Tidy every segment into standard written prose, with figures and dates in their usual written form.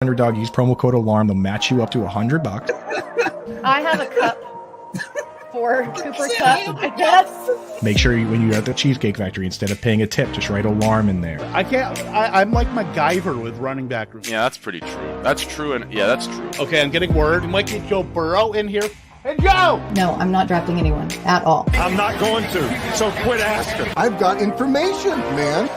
Underdog, use promo code ALARM. They'll match you up to $100. I have a cup for Cooper Cup, I guess. Make sure when you're at the Cheesecake Factory, instead of paying a tip, just write ALARM in there. I'm like MacGyver with running back room. Yeah, that's pretty true. That's true, and yeah, that's true. Okay, I'm getting word. We might get Joe Burrow in here. Hey, Joe! No, I'm not drafting anyone at all. I'm not going to, so quit asking. I've got information, man.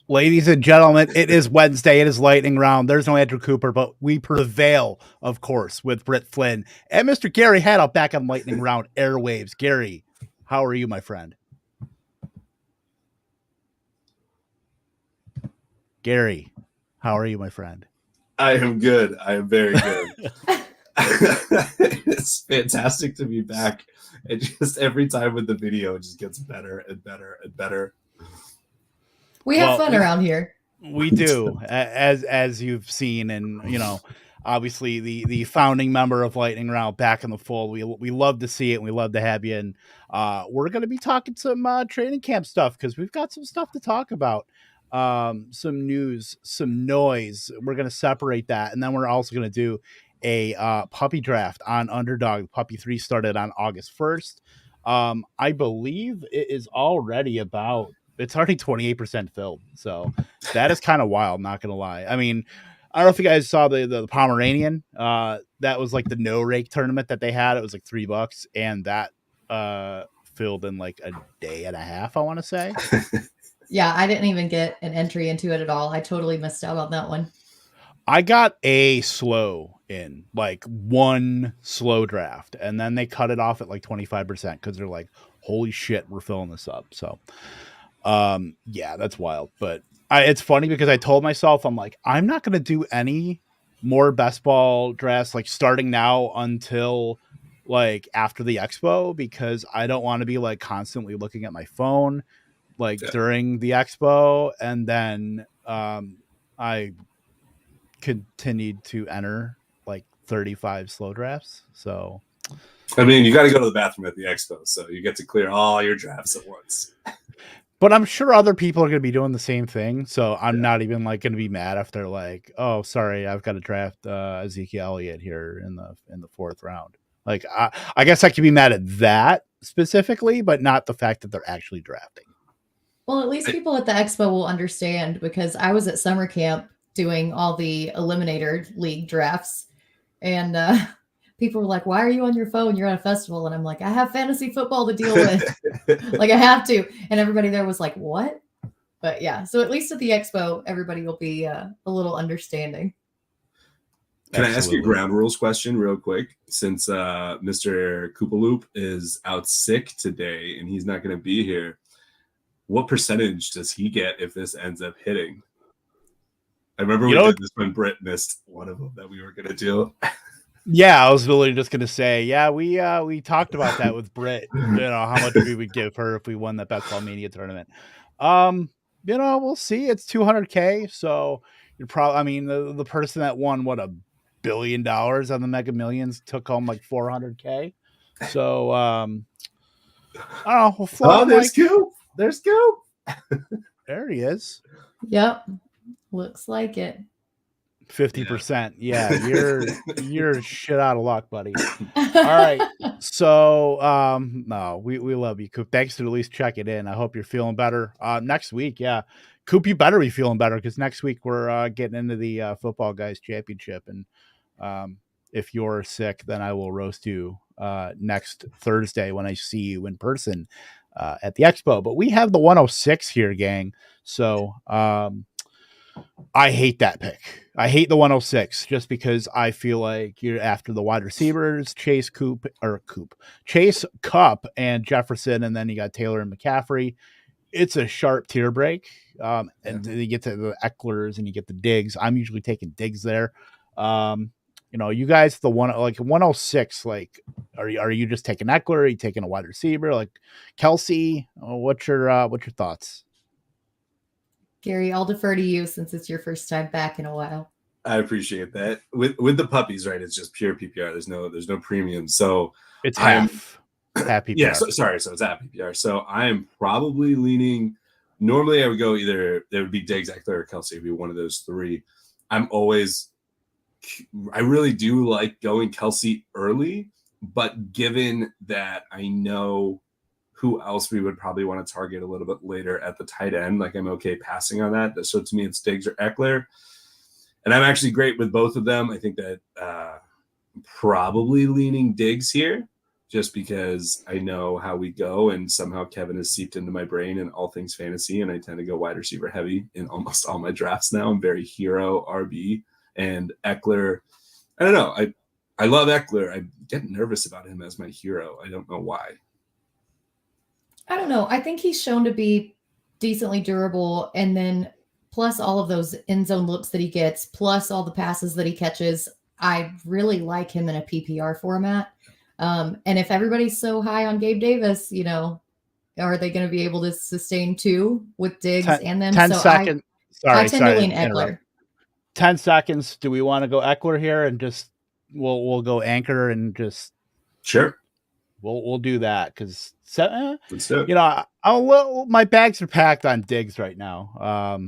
Ladies and gentlemen, it is Wednesday. It is lightning round. There's no Andrew Cooper, but we prevail, of course, with Britt Flynn and Mr. Gary Haddow back on lightning round airwaves. Gary, how are you, my friend? Gary, how are you, my friend? I am good. I am very good. It's fantastic to be back. And just every time with the video, it just gets better and better and better. We have fun around here. We do, as you've seen, and obviously the founding member of Lightning Round back in the fold. We love to see it, and we love to have you. And we're going to be talking some training camp stuff because we've got some stuff to talk about, some news, some noise. We're going to separate that, and then we're also going to do a puppy draft on Underdog. Puppy 3 started on August 1st. I believe it is already it's already 28% filled. So that is kind of wild, not going to lie. I mean, I don't know if you guys saw the Pomeranian. That was like the no rake tournament that they had. It was like $3, and that filled in like a day and a half, I want to say. Yeah, I didn't even get an entry into it at all. I totally missed out on that one. I got a slow in, like one slow draft, and then they cut it off at like 25% because they're like, holy shit, we're filling this up. So yeah, that's wild. But it's funny because I told myself, I'm like, I'm not going to do any more best ball drafts like starting now until like after the expo, because I don't want to be like constantly looking at my phone like during the expo. And then I continued to enter like 35 slow drafts. So I mean, you got to go to the bathroom at the expo, so you get to clear all your drafts at once. But I'm sure other people are going to be doing the same thing. So I'm not even like going to be mad if they're like, oh, sorry, I've got to draft Ezekiel Elliott here in the 4th round. Like, I guess I could be mad at that specifically, but not the fact that they're actually drafting. Well, at least people at the expo will understand, because I was at summer camp doing all the Eliminator League drafts, and people were like, why are you on your phone? You're at a festival. And I'm like, I have fantasy football to deal with. Like, I have to. And everybody there was like, what? But yeah, so at least at the expo, everybody will be a little understanding. Can I ask you a ground rules question real quick? Since Mr. Koopaloop is out sick today and he's not going to be here, what percentage does he get if this ends up hitting? I remember we did this when Britt missed one of them that we were going to do. Yeah, I was really just going to say, yeah, we talked about that with Britt, how much we would give her if we won that Best Ball Mania tournament. We'll see. It's $200K. So you're probably, I mean, the person that won, $1 billion on the Mega Millions took home like $400K. So, I don't know. We'll float there's Coop. There's Coop. There he is. Yep. Looks like it. 50%. Yeah, you're shit out of luck, buddy. All right. So no, we love you, Coop. Thanks for at least checking in. I hope you're feeling better. Next week, yeah. Coop, you better be feeling better, because next week we're getting into the Football Guys Championship. And if you're sick, then I will roast you next Thursday when I see you in person at the expo. But we have the 106 here, gang. So I hate that pick. I hate the 106 just because I feel like you're after the wide receivers, Chase Cup and Jefferson, and then you got Taylor and McCaffrey. It's a sharp tier break. And you get to the Ecklers and you get the Diggs. I'm usually taking Diggs there. You guys, the 106, like, are you just taking Eckler? Are you taking a wide receiver like Kelsey? What's your thoughts? Gary, I'll defer to you since it's your first time back in a while. I appreciate that. With the puppies, right? It's just pure PPR. There's no premium. So it's half. at PPR. Yeah, sorry. So it's at PPR. So I am probably leaning. Normally, I would go either there would be Diggs, Eckler, or Kelsey. It would be one of those three. I really do like going Kelsey early, but given that I know who else we would probably want to target a little bit later at the tight end, like I'm okay passing on that. So to me, it's Diggs or Eckler. And I'm actually great with both of them. I think that probably leaning Diggs here, just because I know how we go, and somehow Kevin has seeped into my brain in all things fantasy, and I tend to go wide receiver heavy in almost all my drafts now. I'm very hero RB, and Eckler. I don't know. I love Eckler. I get nervous about him as my hero. I don't know why. I don't know. I think he's shown to be decently durable, and then plus all of those end zone looks that he gets, plus all the passes that he catches. I really like him in a PPR format. And if everybody's so high on Gabe Davis, are they going to be able to sustain two with Diggs and them? 10 seconds. I tend to lean Eckler. 10 seconds. Do we want to go Eckler here and just we'll go anchor and just sure. We'll do that because let's do it. My bags are packed on Diggs right now.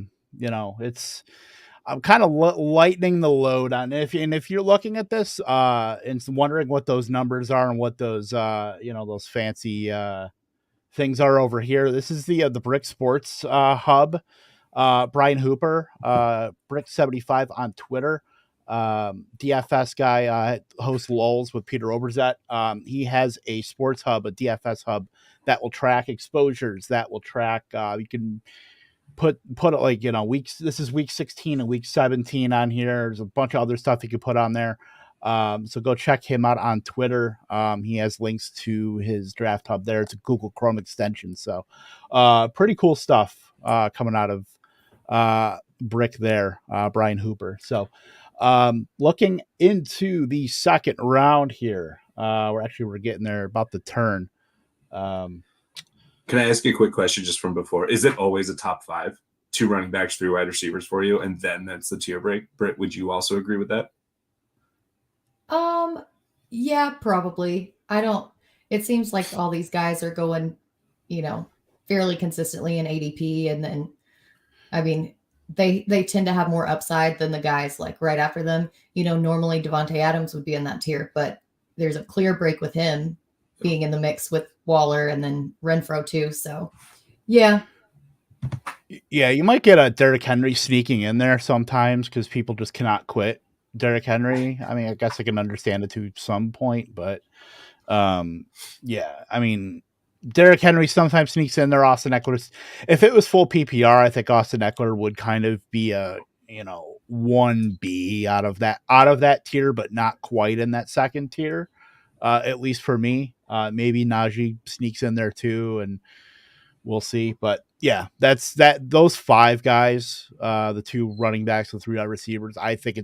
I'm kind of lightening the load on if you're looking at this and wondering what those numbers are and what those those fancy things are over here. This is the Brick Sports Hub. Brian Hooper, Brick75 on Twitter. DFS guy, hosts lulls with Peter Oberzet. He has a sports hub, a DFS hub that will track exposures, that will track, you can put it like, weeks. This is week 16 and week 17 on here. There's a bunch of other stuff you could put on there. So go check him out on Twitter. He has links to his draft hub there. It's a Google Chrome extension. So, pretty cool stuff, coming out of, Brick there, Brian Hooper. So, looking into the second round here, we're getting there, about the turn. Can I ask you a quick question just from before? Is it always a top 5, 2 running backs, 3 wide receivers for you, and then that's the tier break? Britt, would you also agree with that? Yeah, probably. It seems like all these guys are going, fairly consistently in ADP, and then, I mean, they tend to have more upside than the guys like right after them. Normally Devontae Adams would be in that tier, but there's a clear break with him being in the mix with Waller and then Renfro too. So, yeah. Yeah, you might get a Derrick Henry sneaking in there sometimes because people just cannot quit Derrick Henry. I mean, I guess I can understand it to some point, but yeah, I mean, Derrick Henry sometimes sneaks in there. Austin Eckler, if it was full PPR, I think Austin Eckler would kind of be a 1B out of that tier, but not quite in that second tier. At least for me, maybe Najee sneaks in there too, and we'll see. But yeah, those 5 guys, the 2 running backs, the 3 wide receivers. I think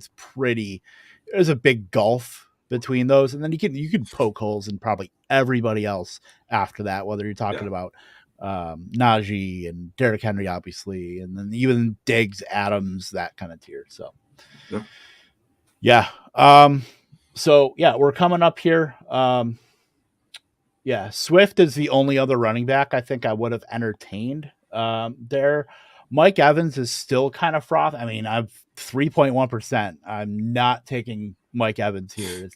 there's a big gulf between those, and then you can poke holes in probably everybody else after that, whether you're talking about Najee and Derrick Henry, obviously, and then even Diggs, Adams, that kind of tier. So yeah. So yeah, we're coming up here. Swift is the only other running back I think I would have entertained there. Mike Evans is still kind of froth. I mean, I've 3.1%. I'm not taking Mike Evans here.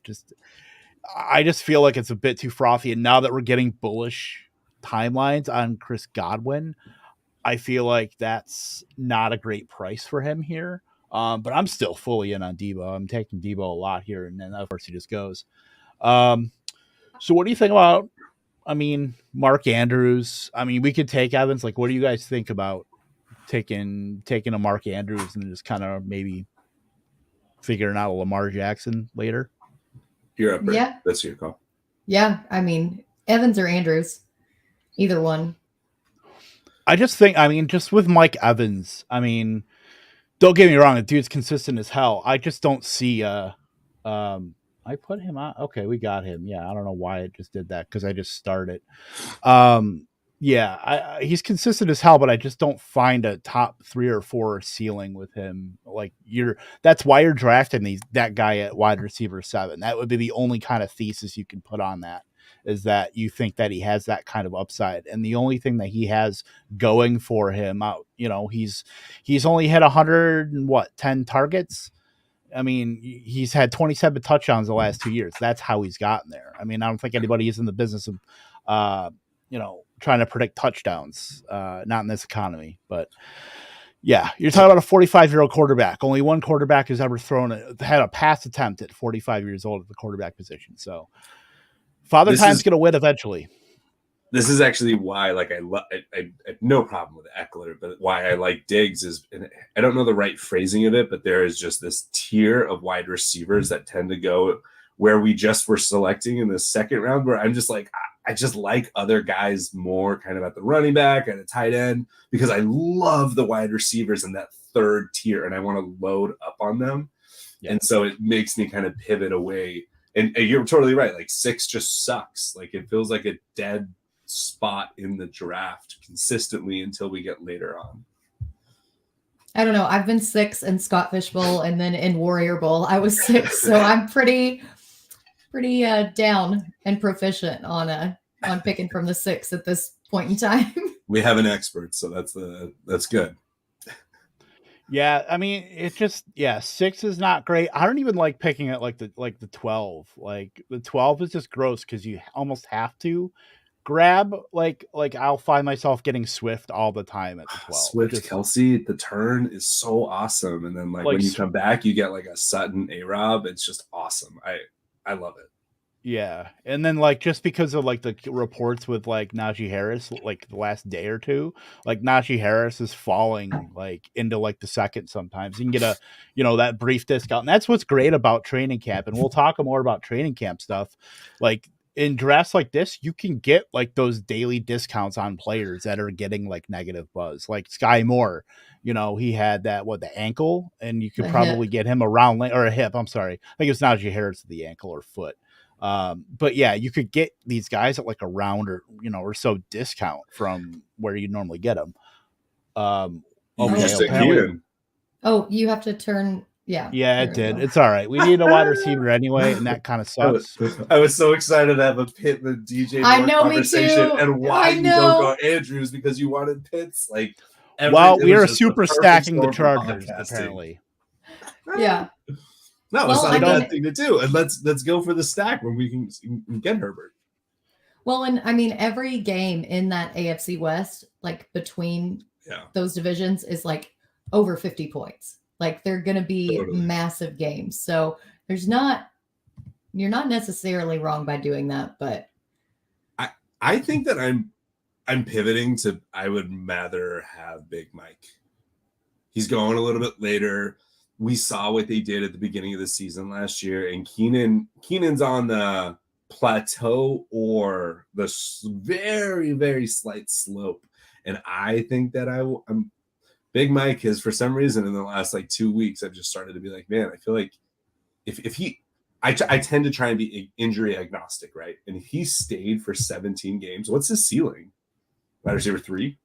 I just feel like it's a bit too frothy. And now that we're getting bullish timelines on Chris Godwin, I feel like that's not a great price for him here. But I'm still fully in on Debo. I'm taking Debo a lot here, and then of course he just goes. So what do you think about, Mark Andrews? I mean, we could take Evans. Like, what do you guys think about taking a Mark Andrews and just kind of maybe figuring out a Lamar Jackson later? You're up, Britt. Yeah. That's your call. Yeah, Evans or Andrews, either one. I just think, just with Mike Evans, don't get me wrong, the dude's consistent as hell. I just don't see I put him on. Okay, we got him. Yeah, I don't know why it just did that because I just started. He's consistent as hell, but I just don't find a top 3 or 4 ceiling with him. Like that's why you're drafting that guy at wide receiver 7. That would be the only kind of thesis you can put on that, is that you think that he has that kind of upside. And the only thing that he has going for him out, he's only hit 10 targets. I mean, he's had 27 touchdowns the last 2 years. That's how he's gotten there. I mean, I don't think anybody is in the business of, trying to predict touchdowns, not in this economy. But yeah, you're talking about a 45-year-old quarterback. Only one quarterback who's ever had a pass attempt at 45 years old at the quarterback position. So Father Time's going to win eventually. This is actually why, like, I have no problem with Eckler, but why I like Diggs is, and I don't know the right phrasing of it, but there is just this tier of wide receivers that tend to go where we just were selecting in the second round, where I'm just like, I just like other guys more kind of at the running back and a tight end, because I love the wide receivers in that third tier and I want to load up on them. Yeah. And so it makes me kind of pivot away. And you're totally right. Like 6 just sucks. Like it feels like a dead spot in the draft consistently until we get later on. I don't know. I've been 6 in Scott Fish Bowl and then in Warrior Bowl. I was 6, so I'm pretty down and proficient on picking from the 6 at this point in time. We have an expert, so that's good. Yeah, I mean, it just 6 is not great. I don't even like picking at like the 12. Like the 12 is just gross because you almost have to grab like I'll find myself getting Swift all the time at the 12. Swift, Kelsey, the turn is so awesome, and then like when you come back, you get like a Sutton, A-Rob. It's just awesome. I love it. Yeah, and then like just because of like the reports with like Najee Harris, like the last day or two, like Najee Harris is falling like into like the second. Sometimes you can get that brief discount, and that's what's great about training camp. And we'll talk more about training camp stuff. Like in drafts like this, you can get like those daily discounts on players that are getting like negative buzz, like Sky Moore. He had the ankle, and you could probably get him around or a hip. I'm sorry, I think it's Najee Harris the ankle or foot. But yeah, you could get these guys at like a round or so discount from where you normally get them. Oh, you have to turn. Yeah, it did. It's all right. We need a wide receiver anyway, and that kind of sucks. I was so excited to have a Pittman DJ conversation, and why you don't go Andrews because you wanted Pitts. Like, we are super stacking the Chargers apparently. Yeah. No, it's not a bad thing to do. And let's go for the stack when we can get Herbert. Well, and I mean, every game in that AFC West, like between those divisions, is like over 50 points. Like they're going to be massive games. So you're not necessarily wrong by doing that, but I think that I'm pivoting to, I would rather have Big Mike. He's going a little bit later. We saw what they did at the beginning of the season last year, and Keenan's on the plateau or the very, very slight slope. And I think that I'm Big Mike is, for some reason, in the last like 2 weeks, I've just started to be like, man, I feel like I tend to try and be injury agnostic, right? And if he stayed for 17 games, what's his ceiling? Wide receiver 3?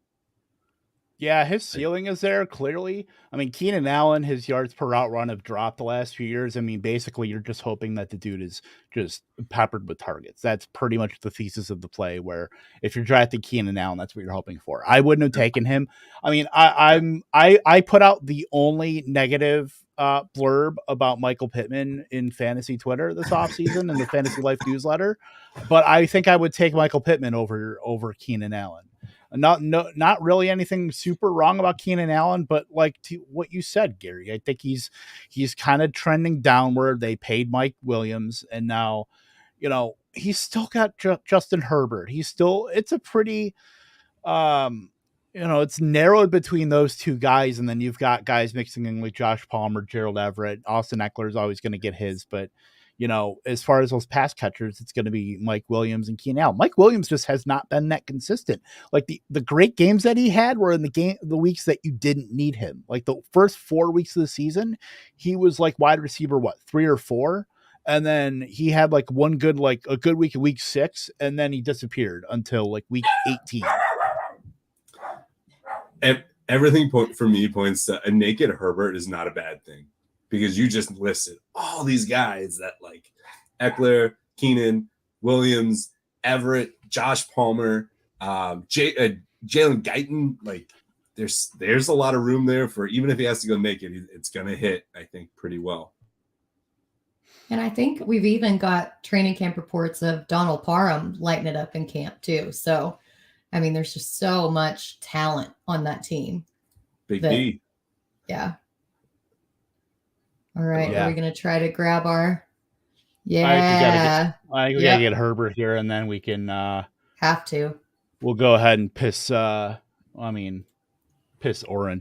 Yeah, his ceiling is there, clearly. I mean, Keenan Allen, his yards per route run have dropped the last few years. I mean, basically, you're just hoping that the dude is just peppered with targets. That's pretty much the thesis of the play, where if you're drafting Keenan Allen, that's what you're hoping for. I wouldn't have taken him. I mean, I put out the only negative blurb about Michael Pittman in fantasy Twitter this offseason in the Fantasy Life newsletter, but I think I would take Michael Pittman over Keenan Allen. Not really anything super wrong about Keenan Allen, but like to what you said, Gary, I think he's kind of trending downward. They paid Mike Williams, and now, he's still got Justin Herbert. It's a pretty, it's narrowed between those two guys, and then you've got guys mixing in like Josh Palmer, Gerald Everett, Austin Eckler is always going to get his, but as far as those pass catchers, it's going to be Mike Williams and Keenan Allen. Mike Williams just has not been that consistent. Like the great games that he had were in the weeks that you didn't need him. Like the first 4 weeks of the season, he was like wide receiver, 3 or 4. And then he had like a good week in week 6. And then he disappeared until like week 18. Everything for me points to a naked Herbert is not a bad thing. Because you just listed all these guys that like Eckler, Keenan, Williams, Everett, Josh Palmer, Jalen Guyton. Like, there's a lot of room there for, even if he has to go naked, it's going to hit, I think, pretty well. And I think we've even got training camp reports of Donald Parham lighting it up in camp too. So, I mean, there's just so much talent on that team. Big D. Yeah. All right. Yeah. Are we going to try to grab our? Yeah. I think we gotta get Herbert here, and then we can have to. We'll go ahead and piss orange,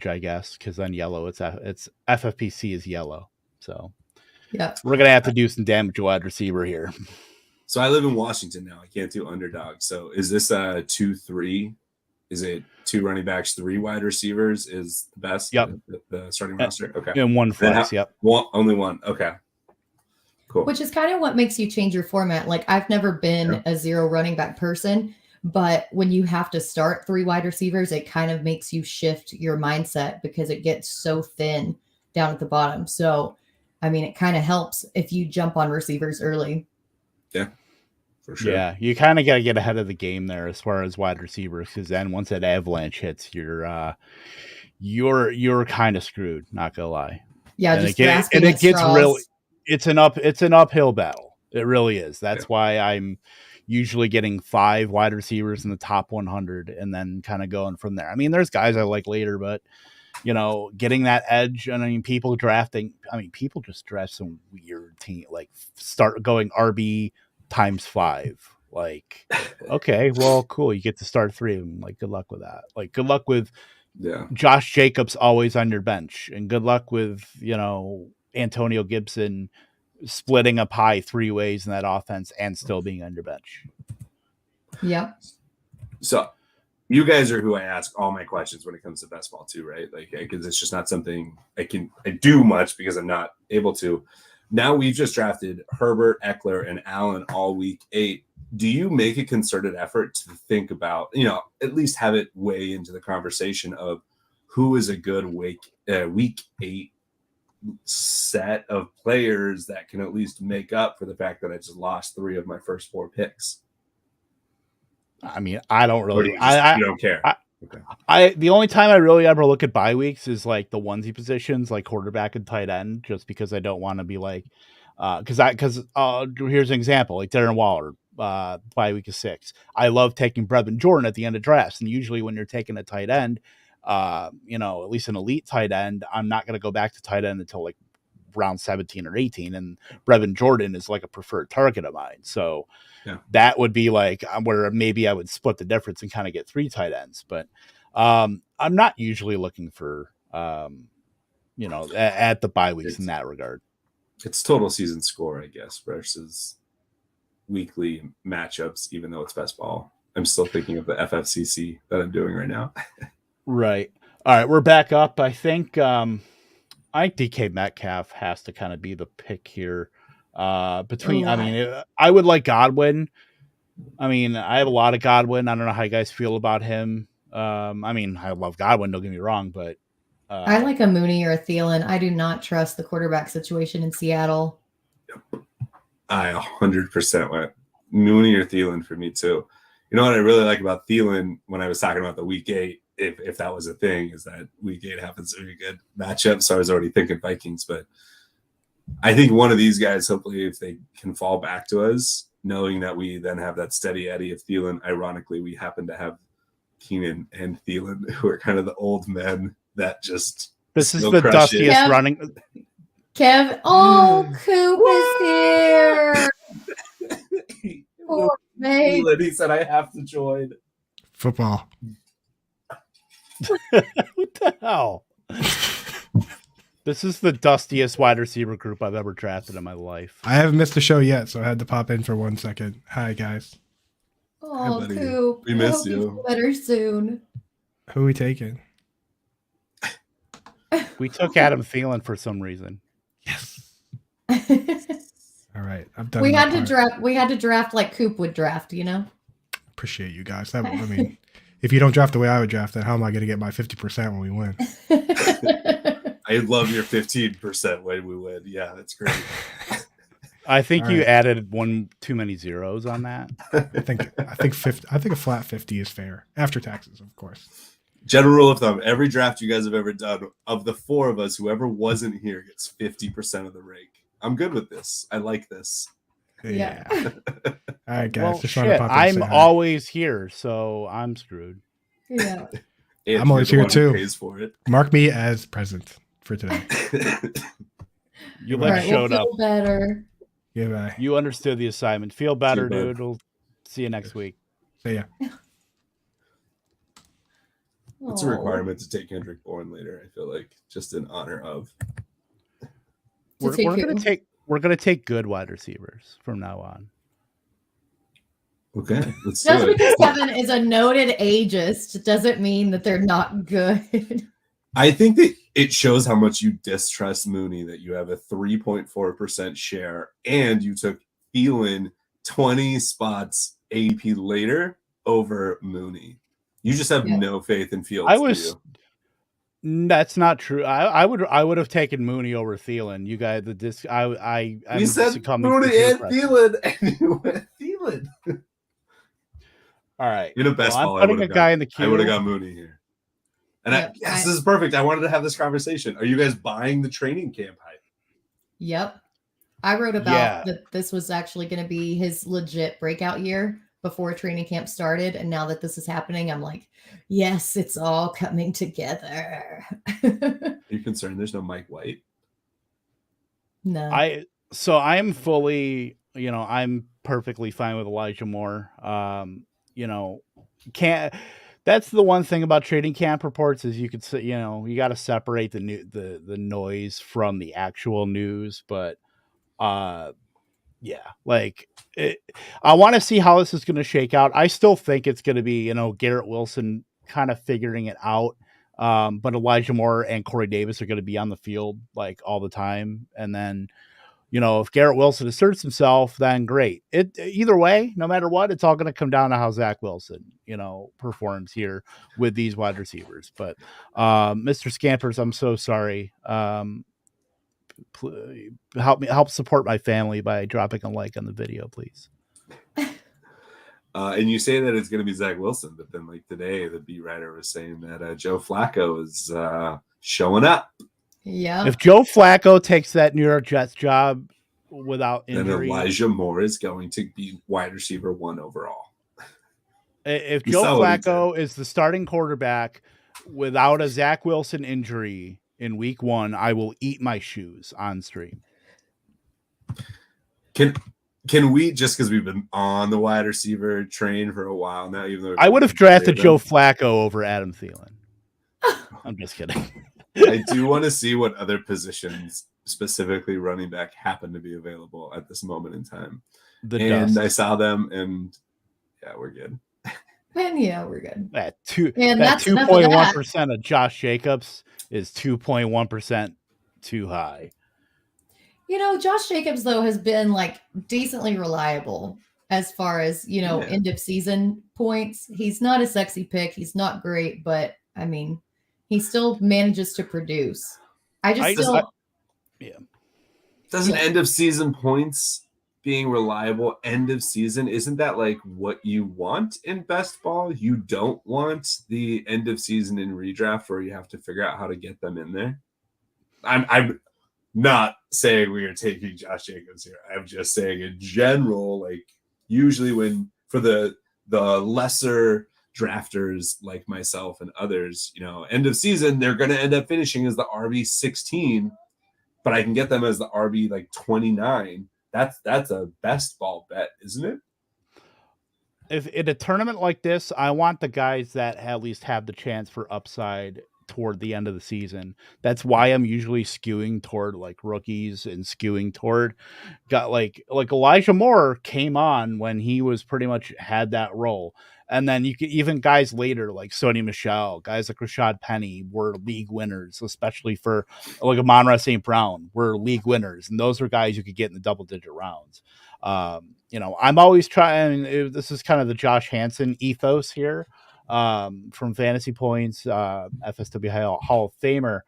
I guess, because then yellow. It's FFPC is yellow, so yeah, we're gonna have to do some damage to wide receiver here. So I live in Washington now. I can't do Underdog. So is this a 2-3? Is it 2 running backs, 3 wide receivers is the best? Yep. The starting roster. Okay. And 1 flex. Yep. Only 1. Okay. Cool. Which is kind of what makes you change your format. Like, I've never been a 0 running back person, but when you have to start 3 wide receivers, it kind of makes you shift your mindset because it gets so thin down at the bottom. So, I mean, it kind of helps if you jump on receivers early. Yeah, for sure. Yeah, you kind of got to get ahead of the game there as far as wide receivers, because then once that avalanche hits, you're kind of screwed. Not gonna lie. Yeah, and just it gets really. It's an uphill battle. It really is. That's why I'm usually getting 5 wide receivers in the top 100 and then kind of going from there. I mean, there's guys I like later, but getting that edge. And I mean, people just draft some weird team, like start going RB times 5. Like, okay, well, cool. You get to start 3 of them. Like, good luck with that. Like, good luck with Josh Jacobs always on your bench, and good luck with, Antonio Gibson splitting a pie 3 ways in that offense and still being on your bench. Yep. So you guys are who I ask all my questions when it comes to best ball too, right? Like, because it's just not something I do much because I'm not able to. Now we've just drafted Herbert, Eckler, and Allen all week 8. Do you make a concerted effort to think about, at least have it weigh into the conversation of who is a good week 8 set of players that can at least make up for the fact that I just lost 3 of my first 4 picks? I mean, I don't really. You don't care. The only time I really ever look at bye weeks is like the onesie positions, like quarterback and tight end, just because I don't want to be like, because here's an example, like Darren Waller, bye week is 6. I love taking Brevin Jordan at the end of drafts, and usually when you're taking a tight end, at least an elite tight end, I'm not going to go back to tight end until like round 17 or 18. And Brevin Jordan is like a preferred target of mine. So that would be like where maybe I would split the difference and kind of get 3 tight ends. But I'm not usually looking for, at the bye weeks in that regard. It's total season score, I guess, versus weekly matchups, even though it's best ball. I'm still thinking of the FFCC that I'm doing right now. Right. All right. We're back up. I think DK Metcalf has to kind of be the pick here. I would like Godwin. I mean, I have a lot of Godwin. I don't know how you guys feel about him. I love Godwin, don't get me wrong, but I like a Mooney or a Thielen. I do not trust the quarterback situation in Seattle. I 100% went Mooney or Thielen for me too. You know what I really like about Thielen when I was talking about the week 8, if that was a thing, is that week 8 happens to be a good matchup. So I was already thinking Vikings, but I think one of these guys, hopefully, if they can fall back to us, knowing that we then have that steady Eddie of Thielen. Ironically, we happen to have Keenan and Thielen, who are kind of the old men that just. This is the dustiest running. Coop is here. Poor mate. He said, I have to join. Football. What the hell? This is the dustiest wide receiver group I've ever drafted in my life. I haven't missed the show yet, so I had to pop in for 1 second. Hi, guys. Oh, Hi, Coop. We miss you. Better soon. Who are we taking? We took Adam Thielen for some reason. Yes. All right, I'm done. We had to draft like Coop would draft, Appreciate you guys. If you don't draft the way I would draft, then how am I going to get my 50% when we win? I love your 15% when we win. Yeah, that's great. I think All you right. added one too many zeros on that. I think 50. I think a flat 50 is fair after taxes, of course. General rule of thumb: every draft you guys have ever done, of the four of us, whoever wasn't here gets 50% of the rake. I'm good with this. I like this. Yeah. All right, guys. Well, just wanted to shit, pop in and I'm say hi. always here, so I'm screwed. Yeah. And I'm always you're the here one who too. Pays for it. Mark me as present for today. You All like right, showed up. Feel better. Goodbye. You understood the assignment. Feel better, bud. dude. We'll see you next week. See ya. It's a Aw. requirement to take Kendrick Bourne later. I feel like just in honor of. We're gonna take good wide receivers from now on. Okay, let's Just do it. because Kevin is a noted ageist doesn't mean that they're not good. I think that it shows how much you distrust Mooney that you have a 3.4% share and you took Thielen 20 spots AP later over Mooney. You just have Yeah. no faith in Fields. I do was. you? That's not true. I would have taken Mooney over Thielen. You guys, I'm We said succumbing to Mooney peer and pressure. Thielen, and you went Thielen. All right. In a best Well, ball, I'm putting a guy in the queue. I would have got Mooney here. And Yep, this is perfect. I wanted to have this conversation. Are you guys buying the training camp hype? Yep. I wrote about Yeah. that this was actually going to be his legit breakout year before training camp started. And now that this is happening, I'm like, yes, it's all coming together. Are you concerned there's no Mike White? No. I am fully, I'm perfectly fine with Elijah Moore. That's the one thing about trading camp reports is you could say, you got to separate the noise from the actual news. But I want to see how this is going to shake out. I still think it's going to be, Garrett Wilson kind of figuring it out. But Elijah Moore and Corey Davis are going to be on the field like all the time. And then, if Garrett Wilson asserts himself, then great. Either way, no matter what, it's all going to come down to how Zach Wilson, performs here with these wide receivers. But Mr. Scampers, I'm so sorry. Help support my family by dropping a like on the video, please. And you say that it's going to be Zach Wilson, but then like today, the beat writer was saying that Joe Flacco is showing up. Yeah. If Joe Flacco takes that New York Jets job without injury, then Elijah Moore is going to be wide receiver 1 overall. If Joe Flacco is the starting quarterback without a Zach Wilson injury in week 1, I will eat my shoes on stream. Can we, just because we've been on the wide receiver train for a while now, even though I would have drafted Joe Flacco over Adam Thielen. I'm just kidding. I do want to see what other positions, specifically running back, happen to be available at this moment in time. I saw them, and yeah, we're good. And yeah, we're good. That that's 2.1% of Josh Jacobs is 2.1% too high. Josh Jacobs, though, has been like decently reliable as far as, end of season points. He's not a sexy pick. He's not great, but I mean, he still manages to produce. Doesn't end of season points being reliable, end of season, isn't that like what you want in best ball? You don't want the end of season in redraft where you have to figure out how to get them in there. I'm not saying we are taking Josh Jacobs here. I'm just saying in general, like usually when for the lesser drafters like myself and others, end of season, they're going to end up finishing as the RB 16, but I can get them as the RB like 29. That's a best ball bet, isn't it? If in a tournament like this, I want the guys that at least have the chance for upside toward the end of the season. That's why I'm usually skewing toward like rookies and skewing toward like Elijah Moore came on when he was pretty much had that role. And then you could even guys later like Sony Michel, guys like Rashad Penny were league winners, especially for like Amon-Ra St. Brown were league winners. And those are guys you could get in the double-digit rounds. I'm always trying. This is kind of the Josh Hansen ethos here from Fantasy Points, FSW Hall of Famer.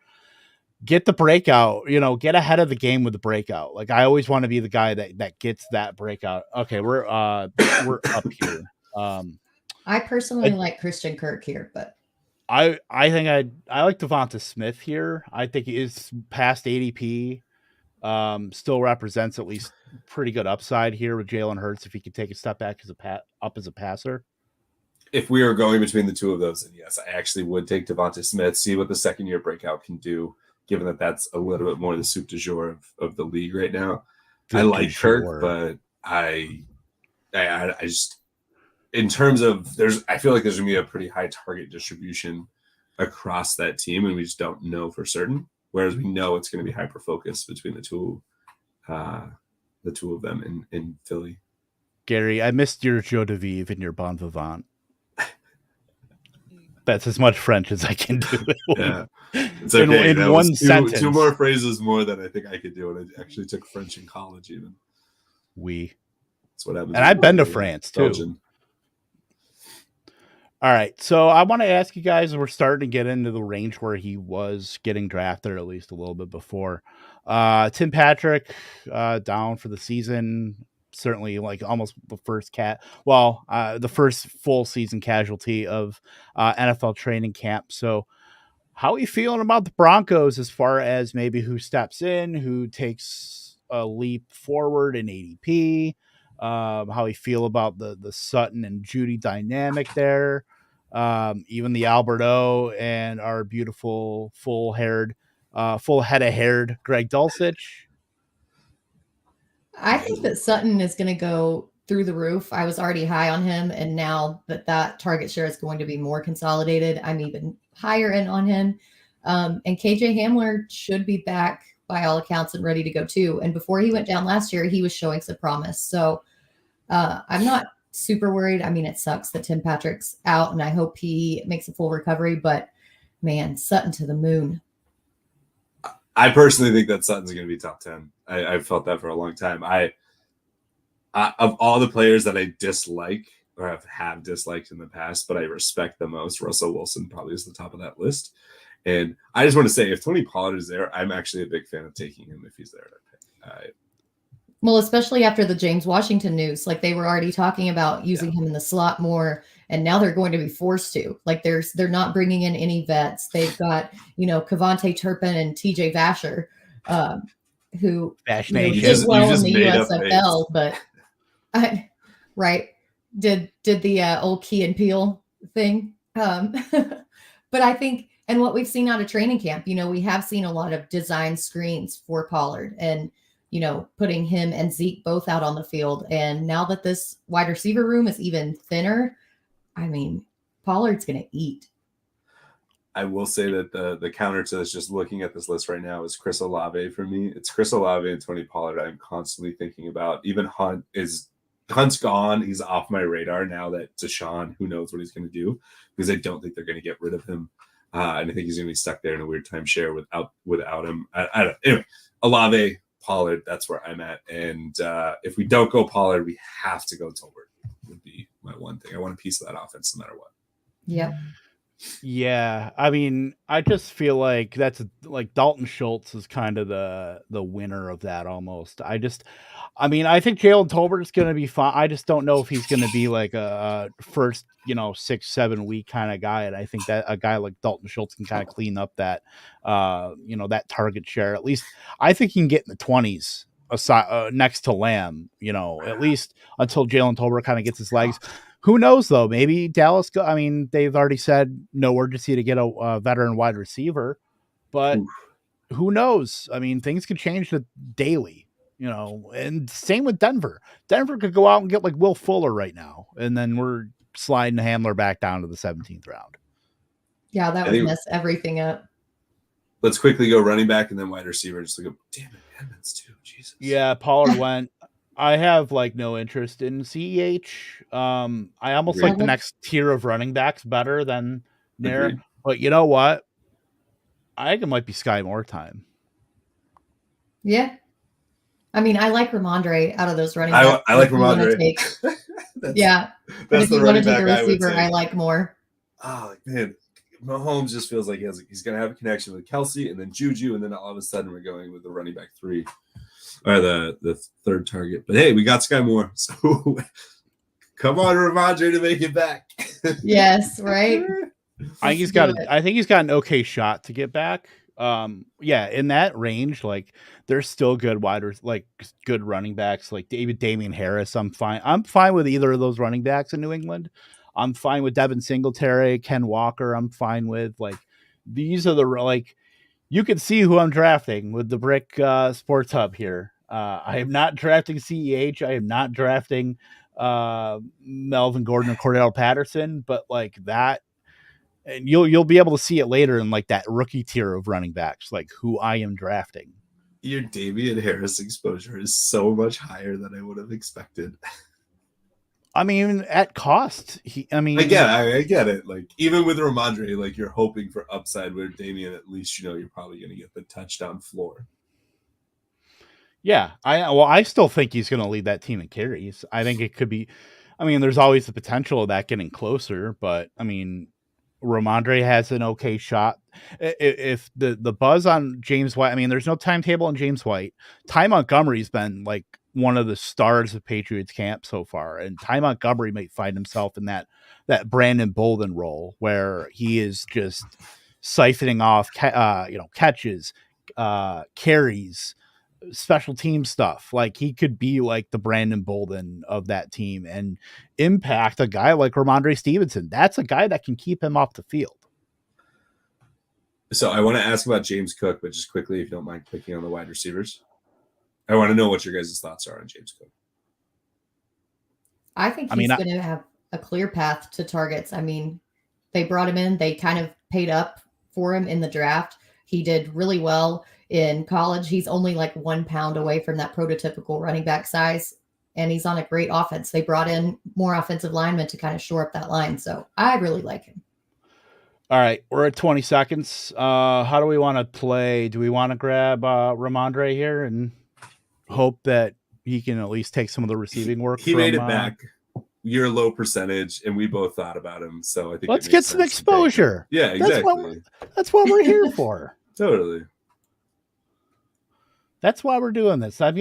get the breakout, get ahead of the game with the breakout. Like I always want to be the guy that gets that breakout. Okay, we're up here. I personally like Christian Kirk here, but I think I like Devonta Smith here. I think he is past ADP. Still represents at least pretty good upside here with Jalen Hurts if he could take a step back as a passer. If we are going between the two of those, then yes, I actually would take Devonta Smith, see what the second year breakout can do, given that that's a little bit more the soup du jour of the league right now. I like Kirk, but I just, in terms of I feel like there's gonna be a pretty high target distribution across that team, and we just don't know for certain. Whereas we know it's going to be hyper focused between the two of them in Philly. Gary, I missed your joie de vivre and your bon vivant. That's as much French as I can do. Yeah, it's okay. In one sentence. Two more phrases more than I think I could do, and I actually took French in college. Even that's what happens. And I've been to France too. Belgian. All right, so I want to ask you guys. We're starting to get into the range where he was getting drafted, or at least a little bit before. Tim Patrick down for the season. Certainly, like almost the first the first full season casualty of NFL training camp. So, how are you feeling about the Broncos as far as maybe who steps in, who takes a leap forward in ADP? How you feel about the Sutton and Judy dynamic there? Even the Alberto and our beautiful full head of haired Greg Dulcich. I think that Sutton is going to go through the roof. I was already high on him, and now that target share is going to be more consolidated, I'm even higher in on him. And KJ Hamler should be back by all accounts and ready to go too. And before he went down last year, he was showing some promise. So I'm not super worried. I mean, it sucks that Tim Patrick's out, and I hope he makes a full recovery, but man, Sutton to the moon. I personally think that Sutton's going to be top 10. I've felt that for a long time. Of all the players that I dislike or have disliked in the past, but I respect the most, Russell Wilson probably is the top of that list. And I just want to say, if Tony Pollard is there, I'm actually a big fan of taking him if he's there. Well, especially after the James Washington news, like they were already talking about using him in the slot more, and now they're going to be forced to. Like they're not bringing in any vets. They've got Kevontae Turpin and TJ Vasher, who did well in the USFL, but did the old Key and Peele thing. But I think, and what we've seen out of training camp, we have seen a lot of design screens for Pollard and putting him and Zeke both out on the field. And now that this wide receiver room is even thinner, I mean, Pollard's going to eat. I will say that the counter to this, just looking at this list right now, is Chris Olave for me. It's Chris Olave and Tony Pollard I'm constantly thinking about. Even Hunt's gone. He's off my radar now that Deshaun, who knows what he's going to do, because I don't think they're going to get rid of him. And I think he's going to be stuck there in a weird timeshare without him. Anyway, Olave, Pollard, that's where I'm at. And if we don't go Pollard, we have to go Tolbert. Would be my one thing. I want a piece of that offense no matter what. Yep. Yeah, I mean, I just feel like that's like Dalton Schultz is kind of the winner of that almost. I think Jalen Tolbert is going to be fine. I just don't know if he's going to be like a first, 6-7 week kind of guy. And I think that a guy like Dalton Schultz can kind of clean up that, that target share. At least I think he can get in the 20s aside, next to Lamb, at least until Jalen Tolbert kind of gets his legs. Who knows, though? Maybe Dallas. They've already said no urgency to get a veteran wide receiver, but who knows? I mean, things could change daily, and same with Denver. Denver could go out and get like Will Fuller right now, and then we're sliding Handler back down to the 17th round. Yeah, that would mess everything up. Let's quickly go running back and then wide receiver. Just look up. Damn it, Edmonds too. Jesus. Yeah, Pollard went. I have no interest in CEH. I almost like the next tier of running backs better than there. Agreed. But you know what? I think it might be Sky Moore time. Yeah. I mean, I like Ramondre out of those running backs. I like Ramondre. But if you want to take a receiver, I like Moore. Oh, man. Mahomes just feels like he's going to have a connection with Kelsey and then Juju, and then all of a sudden we're going with the running back 3 or the third target. But hey, we got Sky Moore, so come on, Ramondre, to make it back. Yes, right. I think he's got an okay shot to get back. Yeah, in that range, like there's still good good running backs like Damian Harris. I'm fine with either of those running backs in New England. I'm fine with Devin Singletary, Ken Walker. I'm fine with these are the you can see who I'm drafting with the Brick Sports Hub here. I am not drafting CEH. I am not drafting Melvin Gordon or Cordell Patterson, but that. And you'll be able to see it later in that rookie tier of running backs, who I am drafting. Your Damian Harris exposure is so much higher than I would have expected. I mean, at cost, I get it. Even with Ramondre, you're hoping for upside with Damian. At least you're probably going to get the touchdown floor. Yeah, I still think he's going to lead that team in carries. I think it could be. I mean, there's always the potential of that getting closer, but I mean, Ramondre has an okay shot. If the buzz on James White, I mean, there's no timetable on James White. Ty Montgomery's been one of the stars of Patriots camp so far, and Ty Montgomery might find himself in that Brandon Bolden role where he is just siphoning off, catches, carries, special team stuff. He could be the Brandon Bolden of that team and impact a guy like Ramondre Stevenson. That's a guy that can keep him off the field. So I want to ask about James Cook, but just quickly, if you don't mind clicking on the wide receivers. I want to know what your guys' thoughts are on James Cook. I think he's going to have a clear path to targets. I mean, they brought him in. They kind of paid up for him in the draft. He did really well in college. He's only 1 pound away from that prototypical running back size, and he's on a great offense. They brought in more offensive linemen to kind of shore up that line. So I really like him. All right, we're at 20 seconds. How do we want to play? Do we want to grab Ramondre here and hope that he can at least take some of the receiving work? He made it back. You're low percentage, and we both thought about him. So I think let's get some exposure. Yeah, exactly. That's what we're here for. Totally. That's why we're doing this. I'll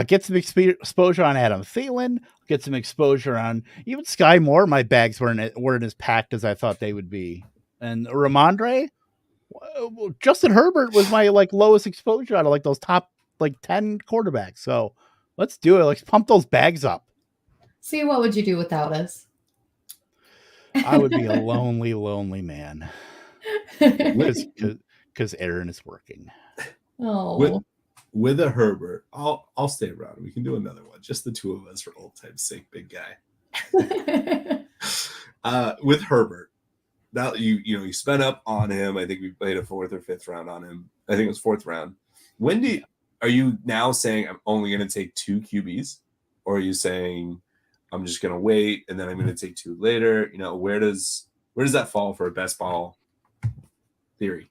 get some exposure on Adam Thielen. Get some exposure on even Sky Moore. My bags weren't as packed as I thought they would be. And Ramondre, Justin Herbert was my lowest exposure out of those top 10 quarterbacks. So let's do it. Let's pump those bags up. See, what would you do without us? I would be a lonely, lonely man. Because Aaron is working. Oh. With a Herbert, I'll stay around. We can do another one. Just the two of us for old time's sake, big guy. With Herbert, now you spent up on him. I think we played a 4th or 5th round on him. I think it was 4th round. Are you now saying I'm only going to take 2 QBs, or are you saying I'm just going to wait and then I'm going to take 2 later? Where does that fall for a best ball theory?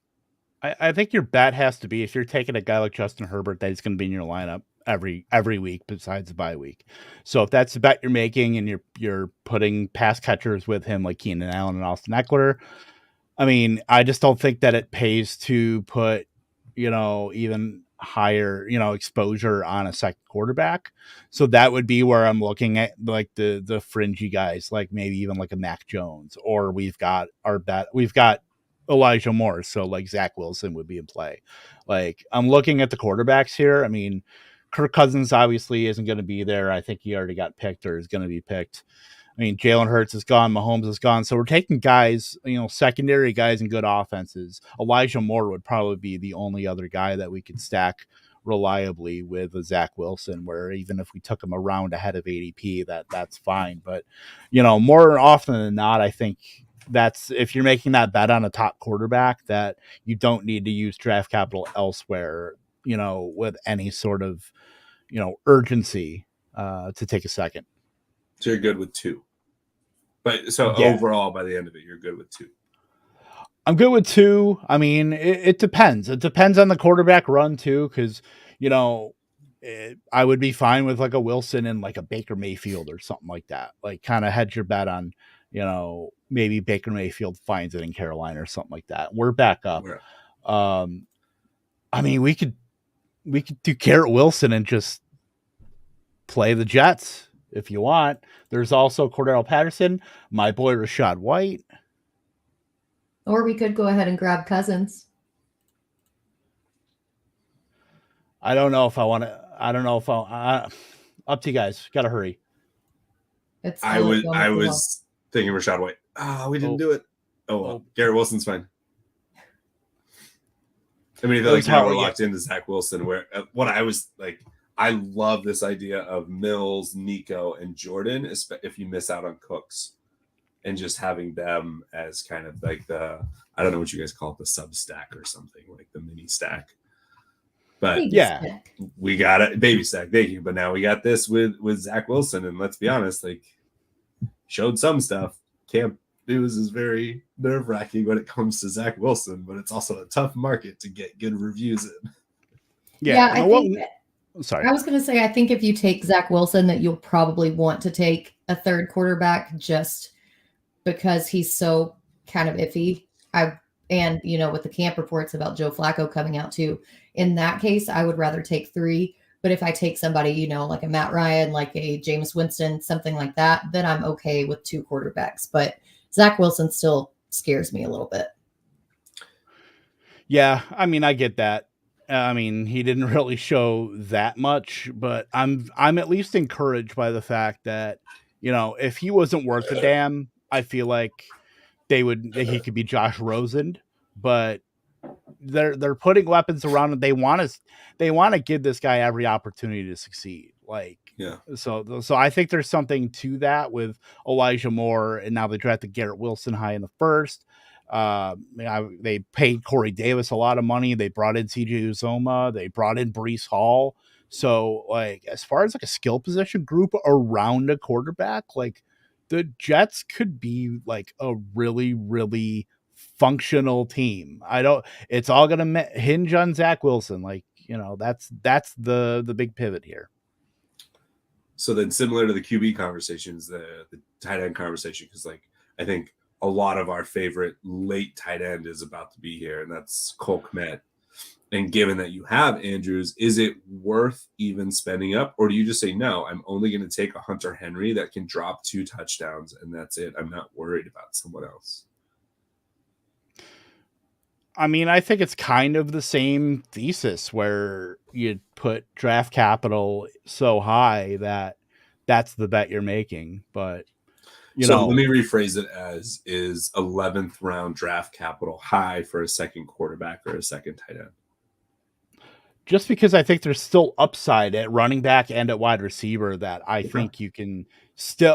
I think your bet has to be, if you're taking a guy like Justin Herbert, that he's going to be in your lineup every week besides the bye week. So if that's the bet you're making and you're putting pass catchers with him like Keenan Allen and Austin Eckler, I mean, I just don't think that it pays to put, even higher, exposure on a second quarterback. So that would be where I'm looking at the fringy guys, maybe even a Mac Jones, or we've got Elijah Moore. So Zach Wilson would be in play. I'm looking at the quarterbacks here. I mean, Kirk Cousins obviously isn't going to be there. I think he already got picked or is going to be picked. I mean, Jalen Hurts is gone. Mahomes is gone. So we're taking guys, secondary guys in good offenses. Elijah Moore would probably be the only other guy that we could stack reliably with a Zach Wilson, where even if we took him around ahead of ADP, that's fine. But, more often than not, I think that's, if you're making that bet on a top quarterback, that you don't need to use draft capital elsewhere, with any sort of, urgency to take a second. So you're good with 2. But so overall, by the end of it, you're good with 2. I'm good with 2. I mean, it depends. It depends on the quarterback run too, because I would be fine with a Wilson and a Baker Mayfield or something like that. Kind of hedge your bet on maybe Baker Mayfield finds it in Carolina or something like that. We're back up. I mean, we could do Garrett Wilson and just play the Jets if you want. There's also Cordell Patterson, my boy Rashad White. Or we could go ahead and grab Cousins. I don't know if I want to. Up to you guys. Got to hurry. I was thinking Rashad White. We didn't do it. Well. Garrett Wilson's fine. I mean, I feel like now we're locked into Zach Wilson. Where what I was like, I love this idea of Mills, Nico, and Jordan. If you miss out on Cooks, and just having them as kind of like I don't know what you guys call it, the sub stack or something, like the mini stack. But baby stack. We got it, baby stack. Thank you. But now we got this with Zach Wilson, and let's be honest, like showed some stuff. Camp News is very nerve-wracking when it comes to Zach Wilson, but it's also a tough market to get good reviews in. Yeah, I think. Sorry, I was going to say, I think if you take Zach Wilson, that you'll probably want to take a third quarterback just because he's so kind of iffy. And with the camp reports about Joe Flacco coming out too. In that case, I would rather take 3. But if I take somebody, like a Matt Ryan, like a Jameis Winston, something like that, then I'm okay with 2 quarterbacks. But Zach Wilson still scares me a little bit. Yeah, I mean, I get that. I mean, he didn't really show that much, but I'm at least encouraged by the fact that, if he wasn't worth a damn, I feel like he could be Josh Rosen, but they're putting weapons around him. They want to give this guy every opportunity to succeed. So I think there's something to that with Elijah Moore, and now they drafted Garrett Wilson high in the first. They paid Corey Davis a lot of money. They brought in CJ Uzoma. They brought in Breece Hall. So as far as a skill position group around a quarterback, the Jets could be a really, really functional team. It's all going to hinge on Zach Wilson. That's the big pivot here. So then similar to the QB conversations, the tight end conversation, because I think a lot of our favorite late tight end is about to be here, and that's Cole Kmet. And given that you have Andrews, is it worth even spending up? Or do you just say, no, I'm only going to take a Hunter Henry that can drop 2 touchdowns, and that's it. I'm not worried about someone else. I mean, I think it's kind of the same thesis where you put draft capital so high that that's the bet you're making. But, let me rephrase it as, is 11th round draft capital high for a second quarterback or a second tight end? Just because I think there's still upside at running back and at wide receiver that I think you can still,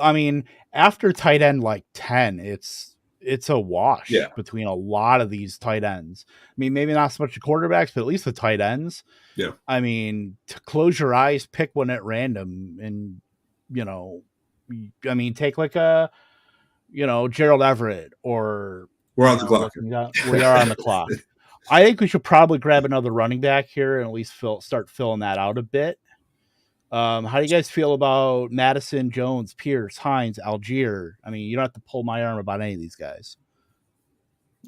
after tight end 10, it's a wash between a lot of these tight ends. Maybe not so much the quarterbacks, but at least the tight ends. Yeah. To close your eyes, pick one at random, and take a Gerald Everett, or we're on the clock. We are on the clock. I think we should probably grab another running back here and at least start filling that out a bit. How do you guys feel about Madison, Jones, Pierce, Hines, Algier? You don't have to pull my arm about any of these guys.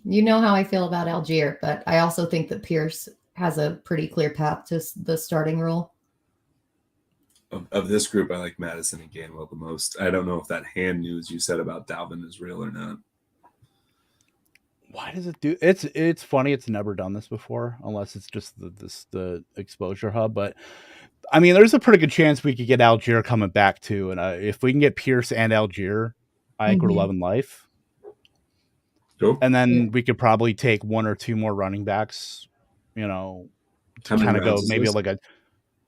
You know how I feel about Algier, but I also think that Pierce has a pretty clear path to the starting role. Of this group, I like Madison and Gainwell the most. I don't know if that hand news you said about Dalvin is real or not. Why does it do? It's funny. It's never done this before, unless it's just the exposure hub. But there's a pretty good chance we could get Algier coming back too. And if we can get Pierce and Algier, I think we're loving life. Cool. And then we could probably take 1 or 2 more running backs. Kind of go maybe a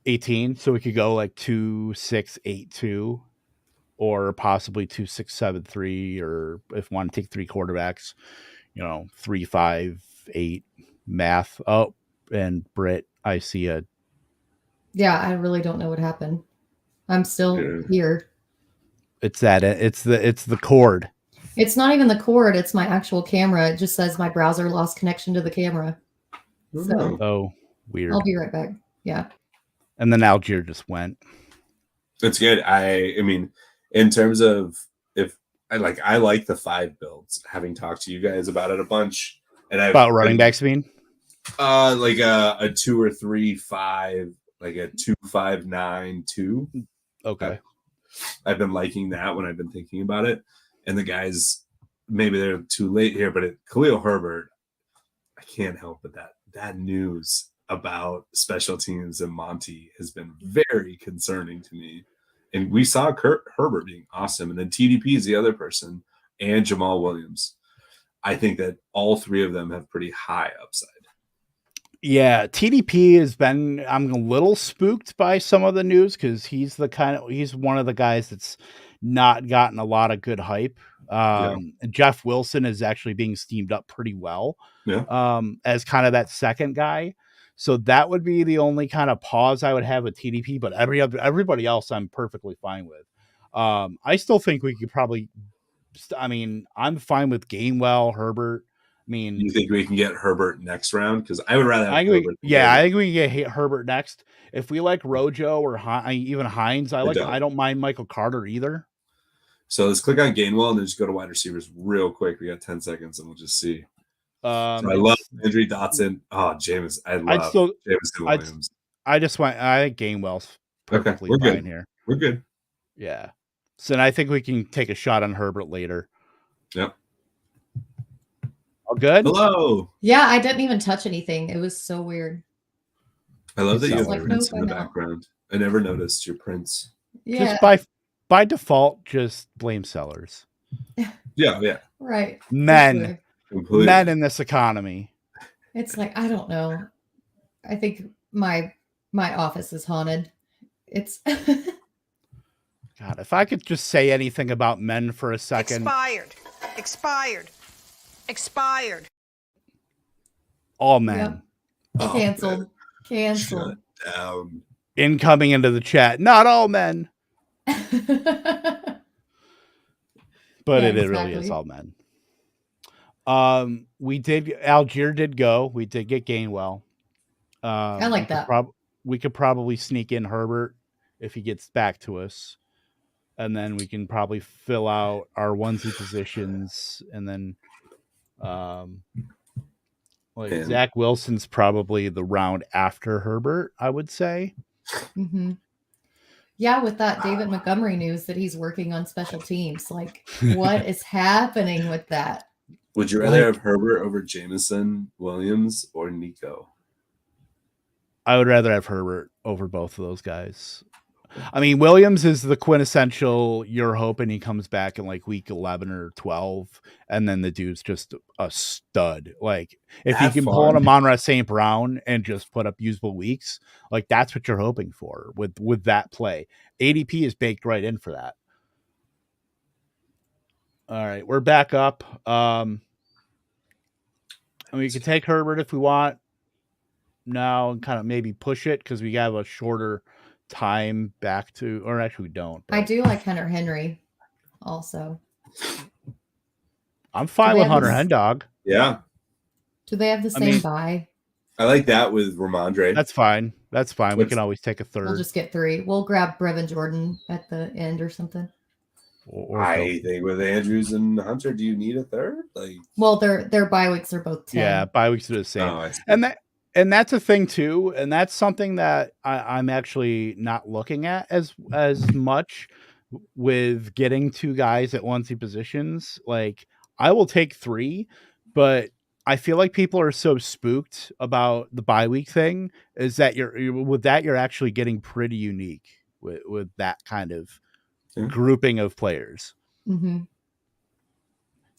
18. So we could go 2, 6, 8, 2, or possibly 2, 6, 7, 3, or if we want to take 3 quarterbacks. 3, 5, 8 math. Oh, and Britt, I see a. Yeah, I really don't know what happened. I'm still here. It's the cord. It's not even the cord. It's my actual camera. It just says my browser lost connection to the camera. So, weird. I'll be right back. Yeah. And then Algier just went. That's good. I mean, in terms of I like the 5 builds, having talked to you guys about it a bunch. And About running backs, mean? Like a 2 or 3 5, like a 2 5 9 2. Okay. I've been liking that when I've been thinking about it. And the guys, maybe they're too late here, but Khalil Herbert, I can't help but that news about special teams and Monty has been very concerning to me. And we saw Herbert being awesome. And then TDP is the other person, and Jamal Williams. I think that all 3 of them have pretty high upside. Yeah, TDP has been. I'm a little spooked by some of the news because he's one of the guys that's not gotten a lot of good hype. And Jeff Wilson is actually being steamed up pretty well. Yeah. As kind of that second guy. So that would be the only kind of pause I would have with TDP, but everybody else I'm perfectly fine with. I still think we could probably. I mean, I'm fine with Gainwell, Herbert. I mean, you think we can get Herbert next round? Because I would rather have Herbert. Yeah, I think we can get Herbert next. If we like Rojo or even Hines, I don't mind Michael Carter either. So let's click on Gainwell and then just go to wide receivers real quick. We got 10 seconds and we'll just see. So I love Andrew Dotson. Oh, James. I love Jameson Williams. I think Gainwell's perfectly fine here. We're good. Yeah. So then I think we can take a shot on Herbert later. Yep. All good? Hello. Yeah, I didn't even touch anything. It was so weird. I love that you have Prince in the background. I never noticed your Prince. Yeah. Just by default, just blame sellers. Yeah. Right. Men in this economy. It's like, I don't know. I think my office is haunted. It's God, if I could just say anything about men for a second. Expired. All men. Yep. Canceled. Shut down. Incoming into the chat. Not all men. But it really is all men. Algier did go. We did get Gainwell. I like that. We could probably sneak in Herbert if he gets back to us. And then we can probably fill out our onesie positions. And then Zach Wilson's probably the round after Herbert, I would say. Mm-hmm. Yeah, with that David Montgomery news that he's working on special teams. Like, what is happening with that? Would you rather have Herbert over Jameson, Williams, or Nico? I would rather have Herbert over both of those guys. I mean, Williams is the quintessential, you're hoping he comes back in like week 11 or 12, and then the dude's just a stud. Like, if he can pull on a Monra St. Brown and just put up usable weeks, like that's what you're hoping for with that play. ADP is baked right in for that. All right, we're back up. And we can take Herbert if we want now and kind of maybe push it because we have a shorter time back to, or actually we don't. I do like Hunter Henry also. I'm fine with Hunter Hendog. Yeah. Do they have the same buy? I like that with Ramondre. That's fine. We can always take a third. We'll just get 3. We'll grab Brevin Jordan at the end or something. I think with Andrews and Hunter, do you need a third? Well, their bye weeks are both 10. Yeah, bye weeks are the same. And that's a thing too, and that's something that I'm actually not looking at as much with getting 2 guys at onesie positions. Like, I will take 3, but I feel like people are so spooked about the bye week thing is that you're actually getting pretty unique with that kind of grouping of players. Mm-hmm.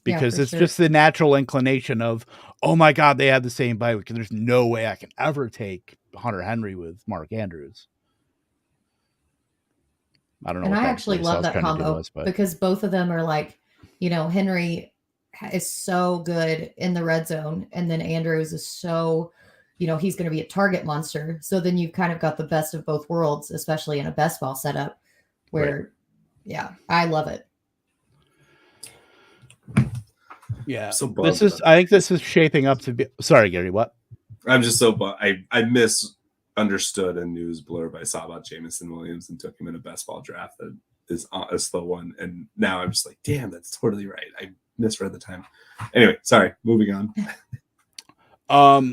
Because it's just the natural inclination of, oh my God, they have the same bye week. And there's no way I can ever take Hunter Henry with Mark Andrews. I don't know. And I actually love that combo because both of them are like, Henry is so good in the red zone. And then Andrews is so, he's going to be a target monster. So then you've kind of got the best of both worlds, especially in a best ball setup where, I love it. Yeah, I think this is shaping up to be. Sorry, Gary. What? I'm just so I misunderstood a news blurb I saw about Jameson Williams and took him in a best ball draft that is a slow one. And now I'm just like, damn, that's totally right. I misread the time. Anyway, sorry, moving on.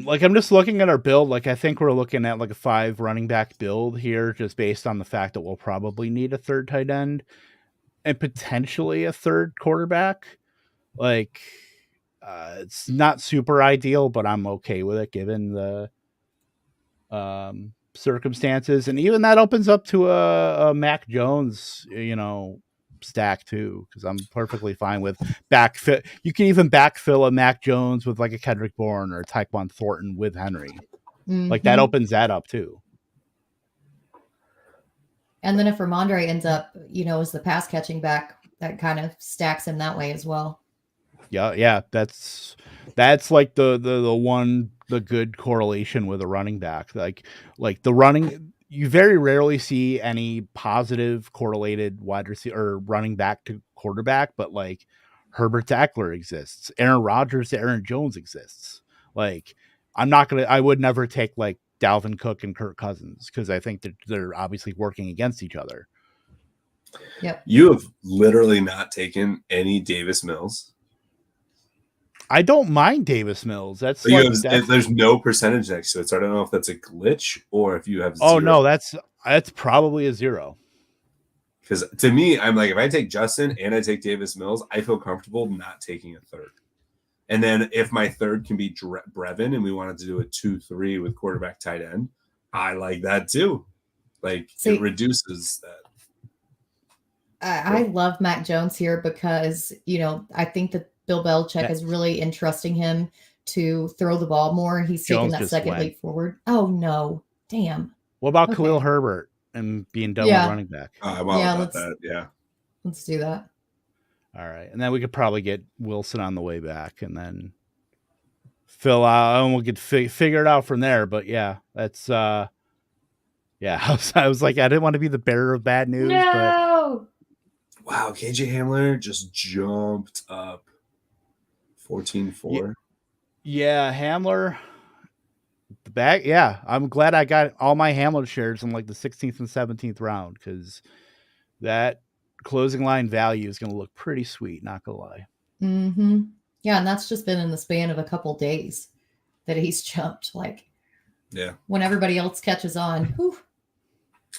Like I'm just looking at our build. Like I think we're looking at like a 5 running back build here, just based on the fact that we'll probably need a third tight end and potentially a third quarterback. Like it's not super ideal, but I'm okay with it given the circumstances. And even that opens up to a Mac Jones, stack too, because I'm perfectly fine with backfill. You can even backfill a Mac Jones with like a Kendrick Bourne or a Tyquan Thornton with Henry. Like that opens that up too. And then if Ramondre ends up, as the pass catching back, that kind of stacks him that way as well. Yeah. That's like the good correlation with a running back. Like the running, you very rarely see any positive correlated wide receiver or running back to quarterback, but like Herbert to Eckler exists. Aaron Rodgers to Aaron Jones exists. Like I would never take like Dalvin Cook and Kirk Cousins because I think that they're obviously working against each other. Yep. You have literally not taken any Davis Mills. I don't mind Davis Mills. That's there's no percentage next to it, so I don't know if that's a glitch or if you have. Oh no, that's probably a 0. Because to me, I'm like, if I take Justin and I take Davis Mills, I feel comfortable not taking a third. And then if my third can be Brevin and we wanted to do a 2-3 with quarterback tight end, I like that too. Like it reduces that. I love Mac Jones here because, I think that Bill Belichick is really entrusting him to throw the ball more. He's taking that second leap forward. Oh, no. Damn. What about Khalil Herbert and being done with running back? I'm all about that. Yeah. Let's do that. All right. And then we could probably get Wilson on the way back and then fill out and we'll get figure it out from there. But yeah, that's I was like, I didn't want to be the bearer of bad news. No. But wow, KJ Hamler just jumped up 14-4. Yeah, Hamler. The back. Yeah, I'm glad I got all my Hamler shares in like the 16th and 17th round because that closing line value is going to look pretty sweet. Not gonna lie. Mm-hmm. Yeah, and that's just been in the span of a couple days that he's jumped. Like, when everybody else catches on. Whew.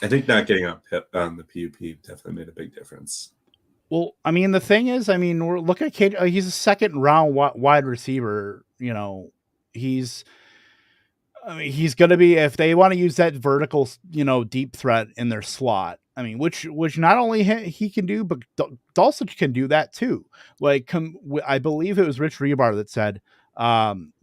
I think not getting on the PUP definitely made a big difference. Well, I mean, the thing is, we're looking at KJ. He's a second round wide receiver. He's going to be, if they want to use that vertical, deep threat in their slot. Which not only he can do, but Dulcich can do that too. Like, I believe it was Rich Rebar that said,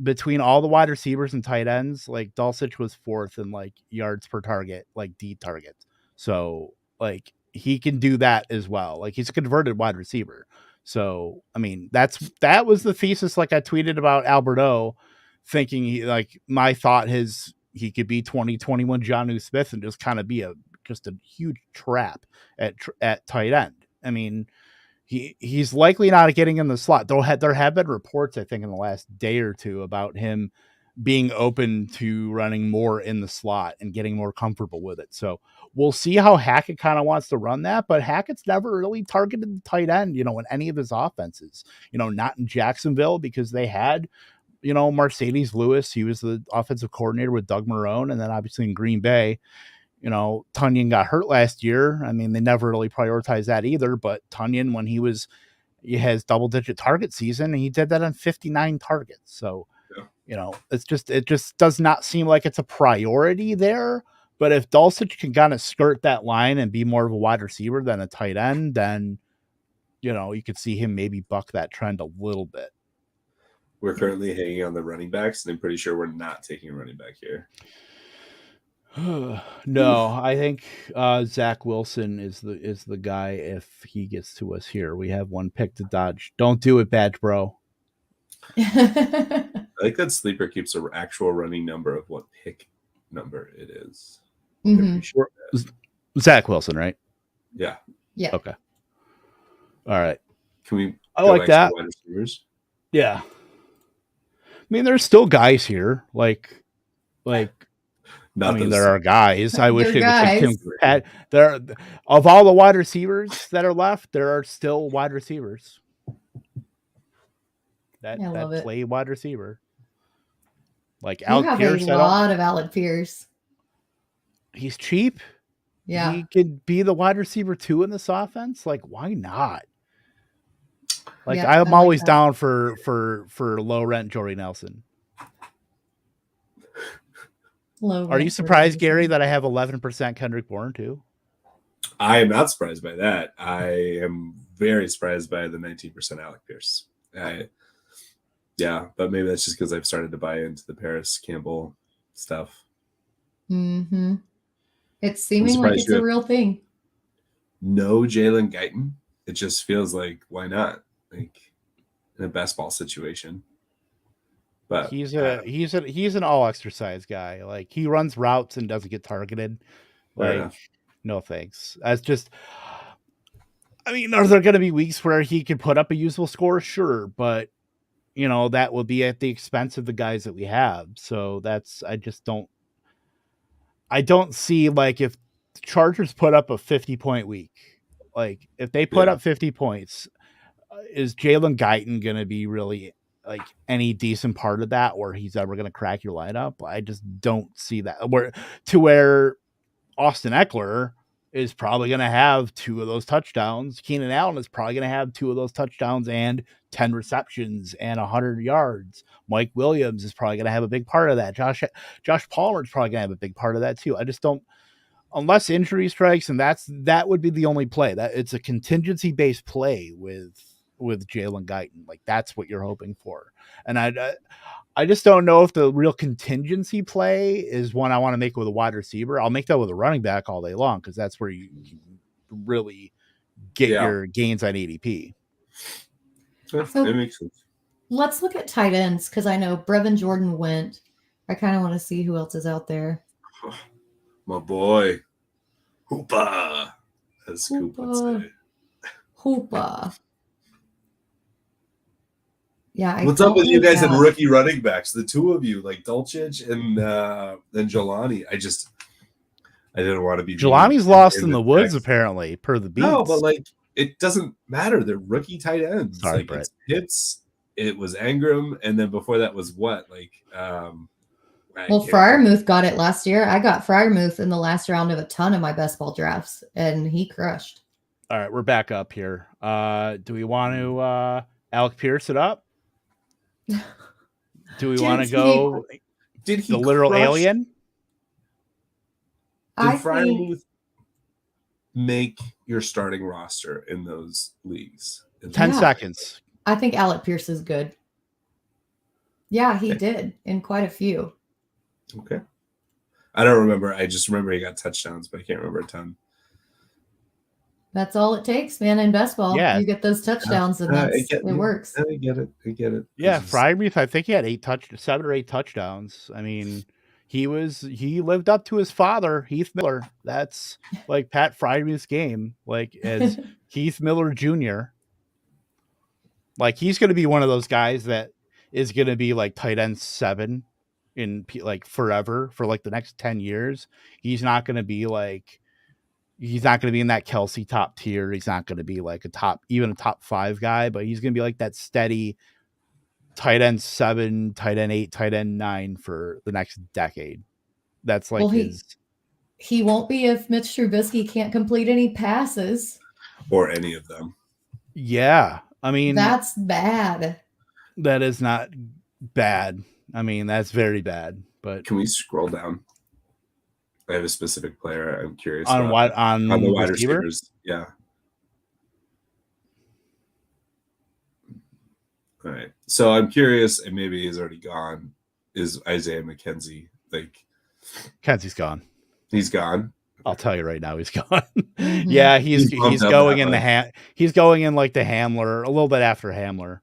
between all the wide receivers and tight ends, like Dulcich was 4th in like yards per target, like deep targets. So like he can do that as well. Like he's a converted wide receiver. So, that was the thesis. Like I tweeted about Alberto thinking my thought he could be 2021 Jonnu Smith and just kind of be just a huge trap at tight end. He's likely not getting in the slot. There have been reports, I think, in the last day or two about him being open to running more in the slot and getting more comfortable with it. So we'll see how Hackett kind of wants to run that, but Hackett's never really targeted the tight end, in any of his offenses, not in Jacksonville because they had, Mercedes Lewis. He was the offensive coordinator with Doug Marrone. And then obviously in Green Bay, Tunyon got hurt last year. They never really prioritized that either, but Tunyon, when he has double-digit target season, and he did that on 59 targets. So, it just does not seem like it's a priority there. But if Dulcich can kind of skirt that line and be more of a wide receiver than a tight end, then, you could see him maybe buck that trend a little bit. We're currently hanging on the running backs, and I'm pretty sure we're not taking a running back here. No, I think Zach Wilson is the guy if he gets to us here. We have one pick to dodge. Don't do it, Badge Bro. I like that Sleeper keeps an actual running number of what pick number it is. Mm-hmm. Sure. Zach Wilson, right? Yeah. Yeah. Okay. All right. Can we? I like that. Wide receivers? Yeah. There's still guys here like Not I mean, those there are guys. I wish They're they would guys. Pat. There, of all the wide receivers that are left, there are still wide receivers that I love it. play wide receiver. Like You Alec have Pierce, a lot of Alec Pierce. he's cheap. Yeah. He could be the wide receiver 2 in this offense. Like, why not? Like, Yeah, I I'm like always that. down for low rent Jory Nelson. Are you surprised, Gary, that I have 11% Kendrick Bourne too? I am not surprised by that. I am very surprised by the 19% Alec Pierce. Yeah, but maybe that's just because I've started to buy into the Paris Campbell stuff. Mm-hmm. It's seeming like it's a real thing. No Jalen Guyton. It just feels like, why not? Like in a best ball situation. But he's an all exercise guy. Like, he runs routes and doesn't get targeted. Like, no thanks. That's just, I mean, are there going to be weeks where he can put up a usable score? Sure, but you know, that will be at the expense of the guys that we have. So I don't see, like, if the Chargers put up a 50-point week, like if they put up 50 points, is Jalen Guyton going to be really like any decent part of that, or he's ever going to crack your lineup? I just don't see that. Where Austin Eckler is probably going to have 2 of those touchdowns. Keenan Allen is probably going to have 2 of those touchdowns and 10 receptions and 100 yards. Mike Williams is probably going to have a big part of that. Josh Palmer is probably going to have a big part of that too. I just don't, unless injury strikes, and that would be the only play. That it's a contingency based play with Jalen Guyton. Like, that's what you're hoping for. And I just don't know if the real contingency play is one I want to make with a wide receiver. I'll make that with a running back all day long, because that's where you really get your gains on ADP. So that makes sense. Let's look at tight ends, because I know Brevin Jordan went. I kind of want to see who else is out there. My boy, Hoopa, as Scoop would say. Hoopa. Yeah. What's up with you guys and rookie running backs? The 2 of you, like Dulcich and Jelani. I didn't want to be. Jelani's lost in the woods, apparently, per the beats. No, but like, it doesn't matter. They're rookie tight ends. Sorry, like, Britt. it's Pitts, it was Engram, and then before that was what? Like, well, Freiermuth got it last year. I got Freiermuth in the last round of a ton of my best ball drafts, and he crushed. All right, we're back up here. Do we want to Alec Pierce it up? Do we want to go? Did he the literal crush? Alien? Did Freiermuth make your starting roster in those leagues? 10 seconds. I think Alec Pierce is good. Yeah, he did in quite a few. Okay. I don't remember. I just remember he got touchdowns, but I can't remember a ton. That's all it takes, man. In best ball, you get those touchdowns, and it works. I get it. Yeah, Freiermuth, I think he had 7 or 8 touchdowns. I mean, he lived up to his father, Heath Miller. That's like Pat Freiermuth's game, like as Heath Miller Jr. Like, he's going to be one of those guys that is going to be like tight end 7 in like forever for like the next 10 years. He's not going to be in that Kelsey top tier. He's not going to be like a top 5 guy, but he's going to be like that steady tight end 7, tight end 8, tight end 9 for the next decade. That's like he won't be if Mitch Trubisky can't complete any passes. Or any of them. Yeah. I mean, that's bad. That is not bad. I mean, that's very bad. But can we scroll down? I have a specific player I'm curious on about. What on the wide receiver? Receivers. Yeah. All right. So I'm curious, and maybe he's already gone. Is Isaiah McKenzie like? Kenzie's gone. He's gone. I'll tell you right now, he's gone. Yeah, he's going in he's going in like the Hamler, a little bit after Hamler.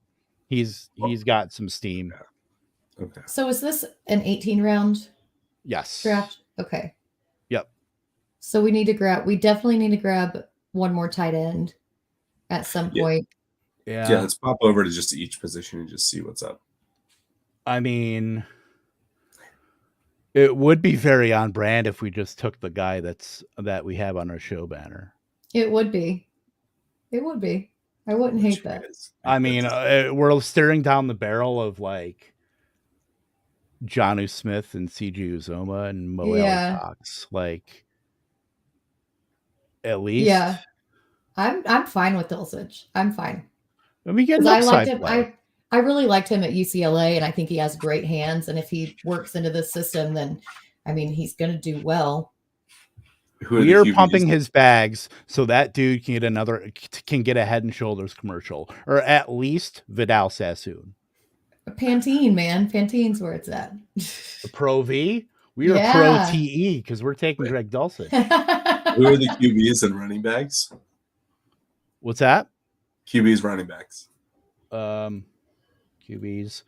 He's got some steam. Yeah. Okay. So is this an 18 round? Yes. Draft? Okay. Yep. So we definitely need to grab one more tight end at some point. Yeah. Yeah, let's pop over to just each position and just see what's up. I mean, It would be very on brand if we just took the guy that we have on our show banner. It would be. It would be. I wouldn't hate that. I mean, we're staring down the barrel of like Jonnu Smith and CG Uzoma and Mo Yeah. Cox. Like, at least, Yeah. I'm fine with Dulcich. I'm fine. Let me get 'Cause an I liked upside him. play. I really liked him at UCLA, and I think he has great hands. And if he works into this system, then I mean he's going to do well. We are pumping his bags so that dude can get a Head and Shoulders commercial, or at least Vidal Sassoon. Pantene, man, Pantene's where it's at. The Pro V. We are Pro TE because we're taking Greg Dulcich. Who are the QBs and running backs? What's that? QBs, running backs. QBs.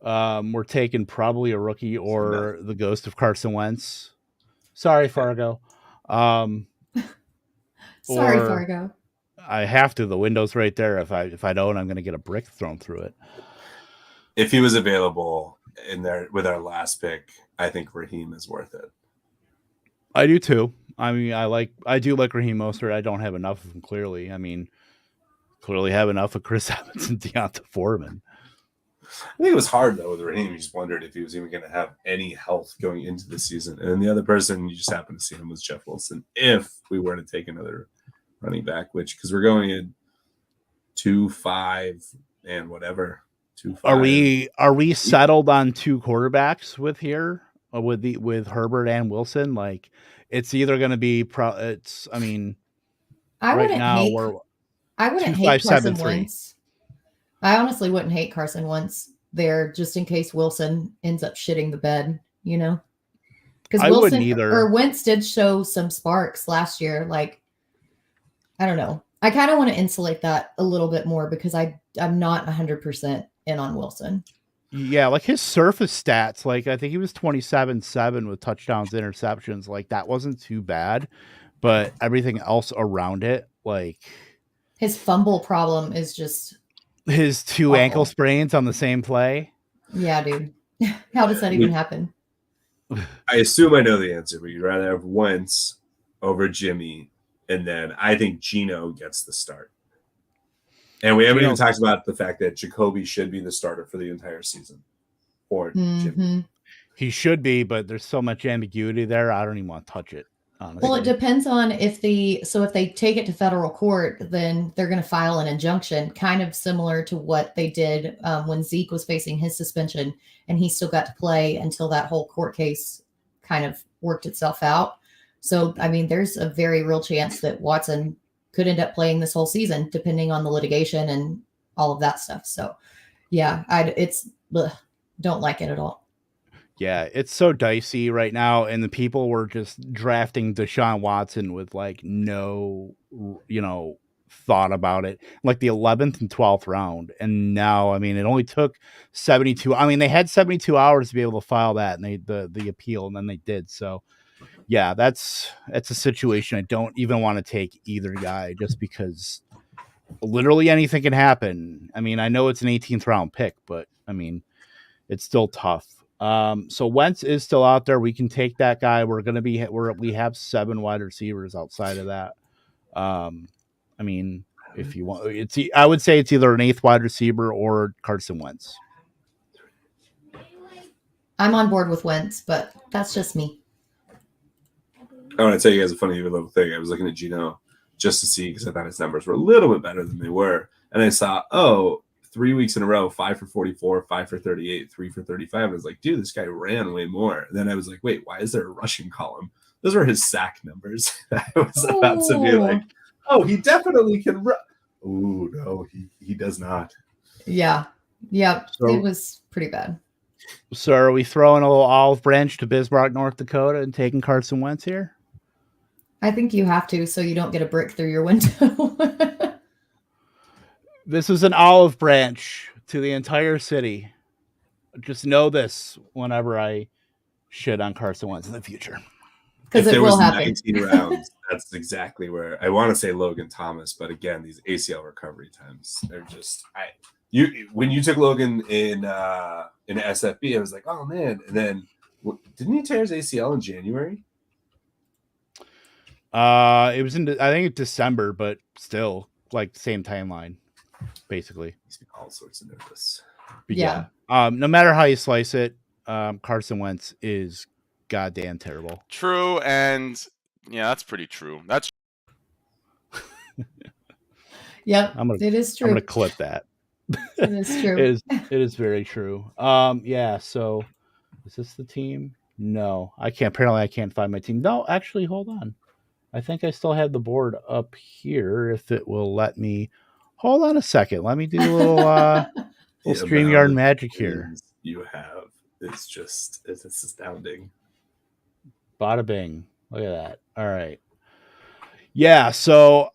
We're taking probably a rookie or the ghost of Carson Wentz. Sorry, Fargo. Sorry, Fargo. I have to. The window's right there. If I don't, I'm going to get a brick thrown through it. If he was available in there with our last pick, I think Raheem is worth it. I do too. I mean, I do like Raheem Mostert. I don't have enough of him. Clearly, I mean, clearly have enough of Chris Evans and Deonta Foreman. I think it was hard though with Raheem. You just wondered if he was even going to have any health going into the season. And then the other person you just happened to see him was Jeff Wilson. If we were to take another running back, because we're going in 2-5 and whatever. 2-5. Are we settled on two quarterbacks with Herbert and Wilson? Like, it's either going to be I wouldn't hate Carson Wentz. I honestly wouldn't hate Carson Wentz there, just in case Wilson ends up shitting the bed, you know? Because Wilson or Wentz did show some sparks last year. Like, I don't know. I kind of want to insulate that a little bit more because I'm not 100% in on Wilson. Yeah, like his surface stats, like I think he was 27-7 with touchdowns, interceptions. Like that wasn't too bad, but everything else around it, like his fumble problem is just his two awful. Ankle sprains on the same play. Yeah, dude. How does that even happen? I assume I know the answer, but you'd rather have Wentz over Jimmy, and then I think Geno gets the start. And we haven't even talked about the fact that Jacoby should be the starter for the entire season. Or Jimmy. He should be, but there's so much ambiguity there. I don't even want to touch it, honestly. Well, it depends on if they take it to federal court, then they're going to file an injunction, kind of similar to what they did when Zeke was facing his suspension, and he still got to play until that whole court case kind of worked itself out. So, I mean, there's a very real chance that Watson could end up playing this whole season, depending on the litigation and all of that stuff. So, yeah, don't like it at all. Yeah, it's so dicey right now, and the people were just drafting Deshaun Watson with like no, thought about it, like the 11th and 12th round. And now, I mean, it only took 72. I mean, they had 72 hours to be able to file that, and the appeal, and then they did. So, yeah, that's a situation I don't even want to take either guy, just because literally anything can happen. I mean, I know it's an 18th round pick, but I mean, it's still tough. So Wentz is still out there. We can take that guy. We have 7 wide receivers outside of that. I mean, if you want, I would say it's either an 8th wide receiver or Carson Wentz. I'm on board with Wentz, but that's just me. I want to tell you guys a funny little thing. I was looking at Geno just to see, because I thought his numbers were a little bit better than they were. And I saw, 3 weeks in a row, 5 for 44, 5 for 38, 3 for 35. I was like, dude, this guy ran way more. And then I was like, wait, why is there a rushing column? Those are his sack numbers. I was about to be like, he definitely can run. Ooh, no, he does not. Yeah. So, it was pretty bad. So are we throwing a little olive branch to Bismarck, North Dakota, and taking Carson Wentz here? I think you have to, so you don't get a brick through your window. This is an olive branch to the entire city. Just know this whenever I shit on Carson Wentz in the future. Because it will happen. 19 rounds, that's exactly where I want to say Logan Thomas, but again, these ACL recovery times, they're just when you took Logan in SFB, I was like, oh man, and then Didn't he tear his ACL in January? It was in I think December, but still like same timeline, basically. He's been all sorts of nervous. But Yeah. no matter how you slice it, Carson Wentz is goddamn terrible. True, and yeah, that's pretty true. That's Yep. It is true. I'm gonna clip that. It is true. It is very true. Yeah. So, is this the team? No, I can't. Apparently, I can't find my team. No, actually, hold on. I think I still have the board up here. If it will let me, hold on a second. Let me do a little StreamYard magic here. You have it's astounding. Bada bing! Look at that. All right. Yeah. So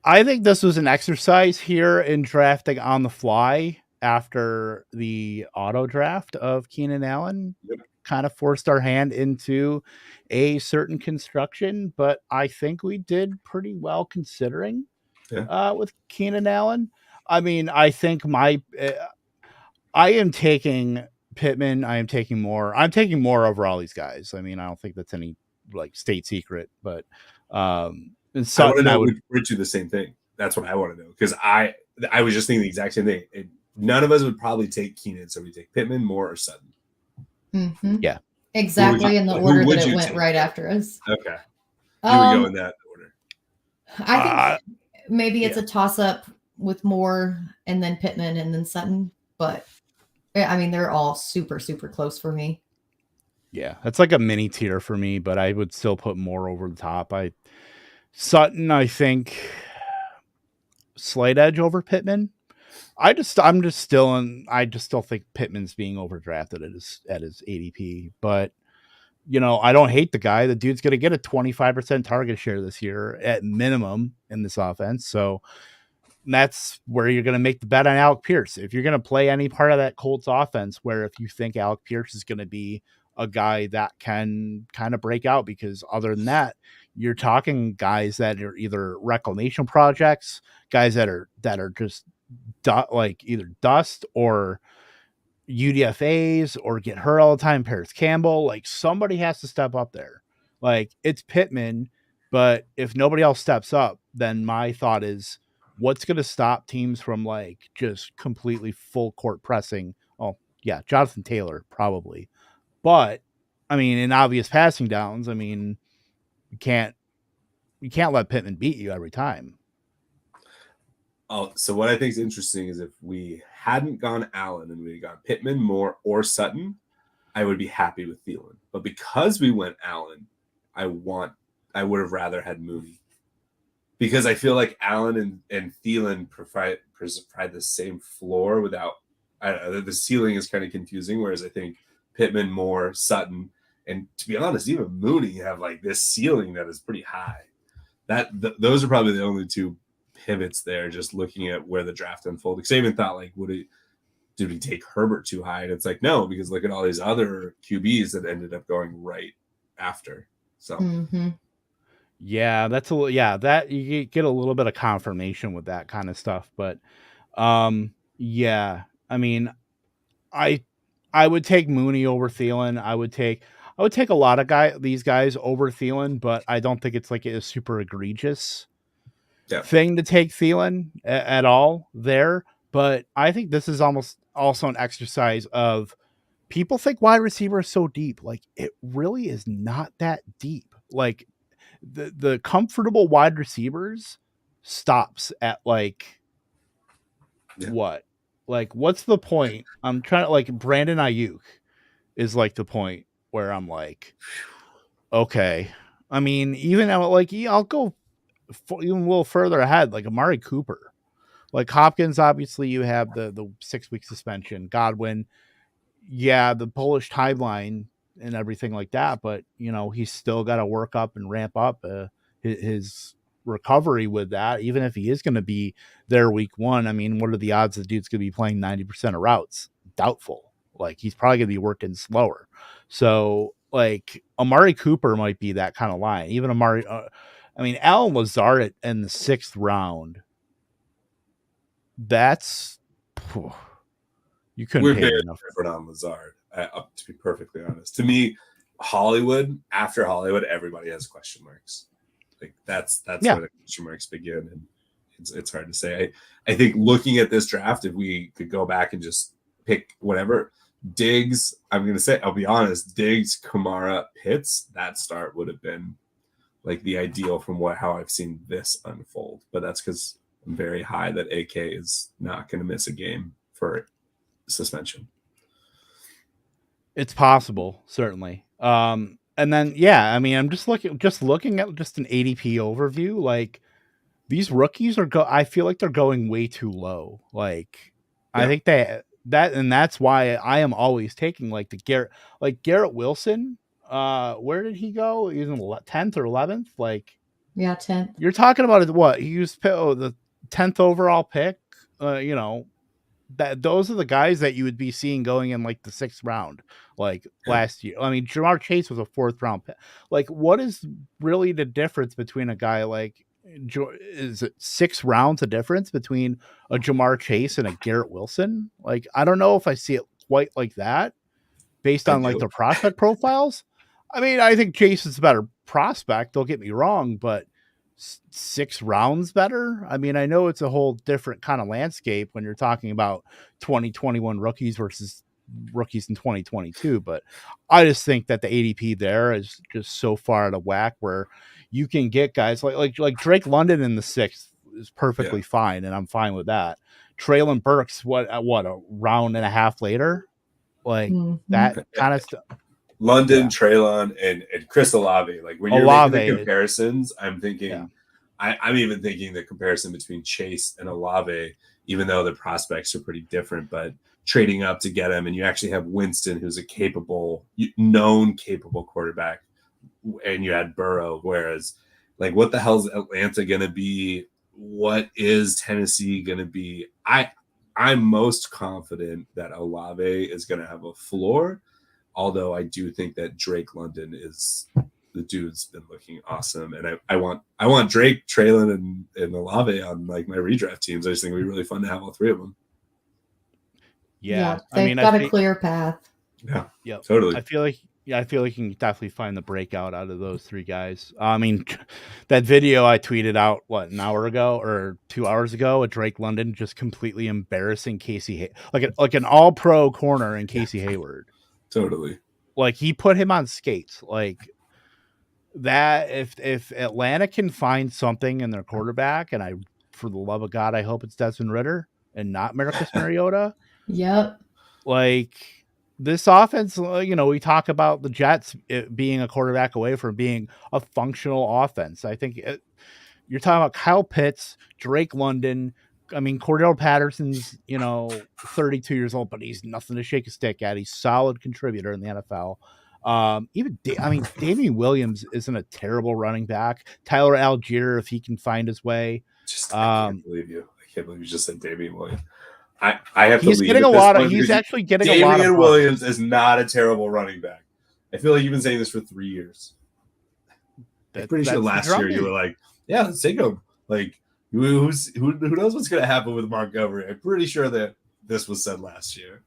I think this was an exercise here in drafting on the fly after the auto draft of Keenan Allen. Yep. Kind of forced our hand into a certain construction, but I think we did pretty well considering with Keenan Allen. I mean, I think I am taking Pittman. I'm taking more over all these guys. I mean, I don't think that's any like state secret, but and Sutton, I would do the same thing. That's what I want to know, because I was just thinking the exact same thing. None of us would probably take Keenan, so we take Pittman, Moore, or Sutton. Mm-hmm. Yeah, exactly in the order that it went right after us. Okay, you would go in that order. I think maybe it's a toss-up with Moore and then Pittman and then Sutton, but I mean they're all super, super close for me. Yeah, that's like a mini tier for me, but I would still put Moore over the top. Sutton, I think slight edge over Pittman. I still think Pittman's being overdrafted at his ADP, but I don't hate the guy. The dude's going to get a 25% target share this year at minimum in this offense. So that's where you're going to make the bet on Alec Pierce. If you're going to play any part of that Colts offense, where if you think Alec Pierce is going to be a guy that can kind of break out, because other than that, you're talking guys that are either reclamation projects, guys that are just like either dust or UDFAs or get hurt all the time. Paris Campbell, like somebody has to step up there. Like it's Pittman, but if nobody else steps up, then my thought is, what's going to stop teams from like just completely full court pressing? Oh yeah, Jonathan Taylor probably, but I mean in obvious passing downs, I mean you can't let Pittman beat you every time. Oh, so what I think is interesting is if we hadn't gone Allen and we had gone Pittman, Moore, or Sutton, I would be happy with Thielen. But because we went Allen, I would have rather had Mooney, because I feel like Allen and Thielen provide the same floor without. I don't know, the ceiling is kind of confusing. Whereas I think Pittman, Moore, Sutton, and to be honest, even Mooney have like this ceiling that is pretty high. Those are probably the only two pivots there, just looking at where the draft unfolded. Because I even thought, like, did we take Herbert too high? And it's like, no, because look at all these other QBs that ended up going right after. So yeah, that you get a little bit of confirmation with that kind of stuff. But yeah, I mean, I would take Mooney over Thielen. I would take a lot of these guys over Thielen, but I don't think it's like a super egregious thing to take Thielen at all there. But I think this is almost also an exercise of, people think wide receiver is so deep. Like it really is not that deep. Like the comfortable wide receivers stops at like what? Like what's the point? I'm trying to, like, Brandon Ayuk is like the point where I'm like, okay. I mean, even like I'll go even a little further ahead, like Amari Cooper, like Hopkins. Obviously, you have the 6-week suspension. Godwin, yeah, the Polish timeline and everything like that, but he's still got to work up and ramp up his recovery with that. Even if he is going to be there week 1, I mean, what are the odds the dude's going to be playing 90% of routes? Doubtful. Like he's probably going to be working slower. So like Amari Cooper might be that kind of line. Even Amari. I mean, Alan Lazard in the 6th round. That's you couldn't pay enough for on Lazard. To be perfectly honest, to me, Hollywood, after Hollywood, everybody has question marks. Like that's Yeah. where the question marks begin, and it's hard to say. I think looking at this draft, if we could go back and just pick whatever Diggs, I'm gonna say, I'll be honest, Diggs, Kamara, Pitts, that start would have been like the ideal from how I've seen this unfold. But that's because I'm very high that AK is not going to miss a game for suspension. It's possible, certainly. And then, yeah, I mean, I'm just looking at just an ADP overview. Like these rookies I feel like they're going way too low. Like I think that's why I am always taking like Garrett Wilson. Where did he go? He was in 10th or 11th. Like, Yeah, 10th. you're talking about what he was the 10th overall pick. Those are the guys that you would be seeing going in like the 6th round, like last year. I mean, Jamar Chase was a 4th round pick. Like, what is really the difference between a guy like is it 6 rounds a difference between a Jamar Chase and a Garrett Wilson? Like, I don't know if I see it quite like that based on like their prospect profiles. I mean, I think Chase is a better prospect. Don't get me wrong, but 6 rounds better. I mean, I know it's a whole different kind of landscape when you're talking about 2021 rookies versus rookies in 2022, but I just think that the ADP there is just so far out of whack where you can get guys like Drake London in the 6th is perfectly fine, and I'm fine with that. Traylon Burks, what a round and a half later, like that kind of stuff. London, Traylon, and Chris Olave. Like when you're making the comparisons, I'm thinking, I'm even thinking the comparison between Chase and Olave, even though the prospects are pretty different, but trading up to get him, and you actually have Winston, who's a known capable quarterback, and you had Burrow. Whereas, like, what the hell is Atlanta going to be? What is Tennessee going to be? I'm most confident that Olave is going to have a floor. Although I do think that Drake London is the dude's been looking awesome, and I want Drake, Traylon, and Olave on like my redraft teams. I just think it'd be really fun to have all 3 of them. Yeah, they've got a clear path. Yeah, totally. I feel like you can definitely find the breakout out of those 3 guys. I mean, that video I tweeted out an hour ago or 2 hours ago, a Drake London just completely embarrassing Casey, like an all-pro corner in Casey Hayward. Totally. Like he put him on skates. Like that, if Atlanta can find something in their quarterback, and for the love of God, I hope it's Desmond Ridder and not Marcus Mariota. Yep. Like this offense, we talk about the Jets being a quarterback away from being a functional offense. I think you're talking about Kyle Pitts, Drake London. I mean, Cordell Patterson's, 32 years old, but he's nothing to shake a stick at. He's a solid contributor in the NFL. Damian Williams isn't a terrible running back. Tyler Algier, if he can find his way. I can't believe you. I can't believe you just said Damian Williams. I have to leave. He's actually getting Damian a lot of Damian Williams is not a terrible running back. I feel like you've been saying this for 3 years. I'm pretty sure last year you were like, yeah, let's take him. Like, who knows what's going to happen with Montgomery? I'm pretty sure that this was said last year.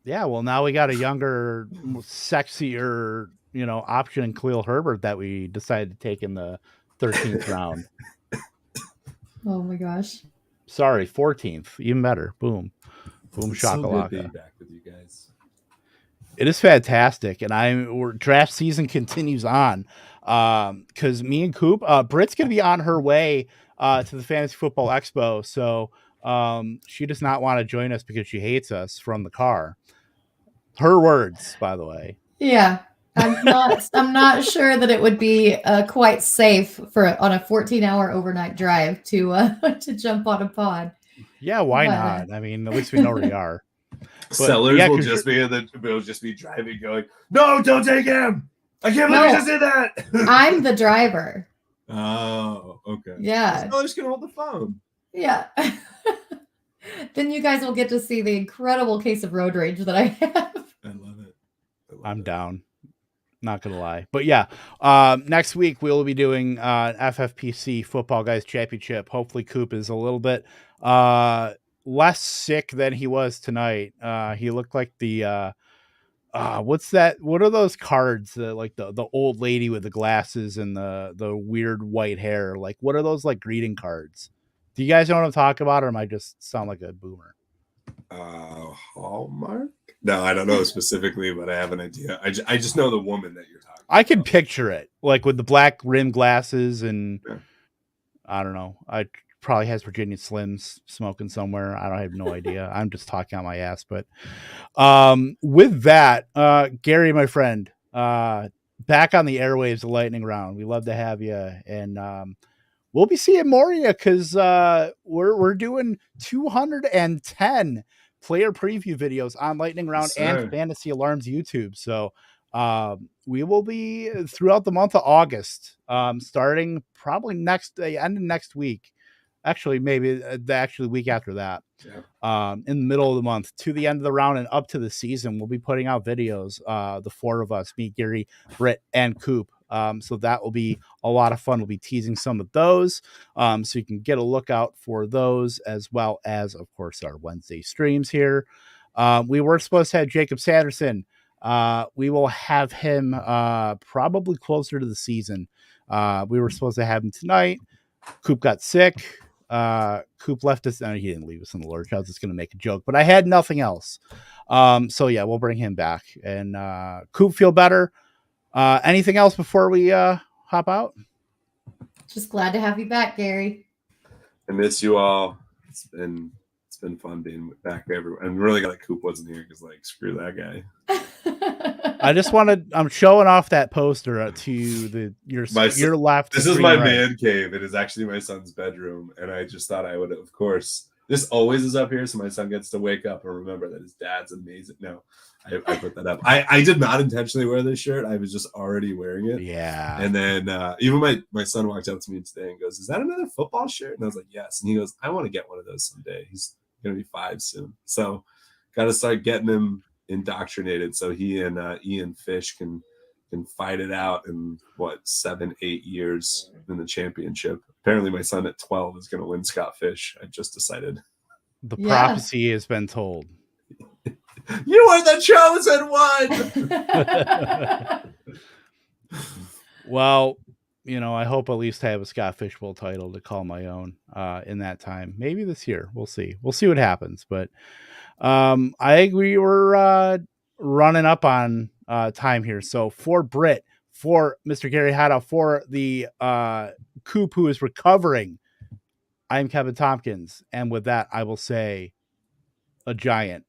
Yeah, well, now we got a younger, sexier, option in Khalil Herbert that we decided to take in the 13th round. Oh my gosh. Sorry, 14th, even better. Boom shakalaka. So good back with you guys. It is fantastic, and draft season continues on. Because me and Coop, Britt's gonna be on her way to the Fantasy Football Expo, so she does not want to join us because she hates us from the car. Her words, by the way. Yeah, I'm not sure that it would be quite safe on a 14-hour overnight drive to jump on a pod. Yeah, why not? I mean, at least we know where we are. Sellers will just be driving, going, "No, don't take him! I can't believe you just did that." I'm the driver. Oh, okay. Yeah. So I'm just gonna hold the phone. Yeah. Then you guys will get to see the incredible case of road rage that I have. I love it. I'm down. Not gonna lie, but yeah. Next week we'll be doing FFPC Football Guys Championship. Hopefully, Coop is a little bit less sick than he was tonight. He looked like the what's that? What are those cards? Like the old lady with the glasses and the weird white hair. Like, what are those like greeting cards? Do you guys know what I'm talking about, or am I just sound like a boomer? Hallmark? No, I don't know specifically, but I have an idea. I just know the woman that you're talking I can about. picture it, like with the black rim glasses, and Yeah. I don't know. I probably has Virginia Slims smoking somewhere. I have no idea. I'm just talking out my ass. But with that, Gary, my friend, back on the airwaves of Lightning Round. We love to have you, and we'll be seeing more of you because we're doing 210 player preview videos on Lightning Round and Fantasy Alarms YouTube. So we will be throughout the month of August, starting probably end of next week. Actually, maybe the week after that. Yeah. In the middle of the month to the end of the round and up to the season, we'll be putting out videos. The four of us, me, Gary, Britt, and Coop. So that will be a lot of fun. We'll be teasing some of those. So you can get a lookout for those, as well as, of course, our Wednesday streams here. We were supposed to have Jacob Sanderson. We will have him probably closer to the season. We were supposed to have him tonight. Coop got sick. Coop left us. No, he didn't leave us in the lurch. I was just going to make a joke, but I had nothing else. So yeah, we'll bring him back. And Coop, feel better. Anything else before we hop out? Just glad to have you back, Gary. I miss you all. It's been fun being back everywhere. I'm really glad Coop wasn't here because screw that guy. I'm showing off that poster to your left. This is my man cave. It is actually my son's bedroom. And I just thought I would, of course, this always is up here. So my son gets to wake up and remember that his dad's amazing. No, I put that up. I did not intentionally wear this shirt. I was just already wearing it. Yeah. And then even my son walked up to me today and goes, "Is that another football shirt?" And I was like, "Yes." And he goes, "I want to get one of those someday." He's going to be 5 soon. So got to start getting him indoctrinated so he and Ian Fish can fight it out in 7-8 years in the championship. Apparently my son at 12 is going to win Scott Fish. I just decided. The prophecy has been told. You are the chosen one. Well, I hope at least I have a Scott Fish Bowl title to call my own in that time. Maybe this year. We'll see what happens. But I think we were running up on time here. So for Britt, for Mr. Gary Haddow, for the Coop who is recovering, I'm Kevin Tompkins. And with that, I will say a giant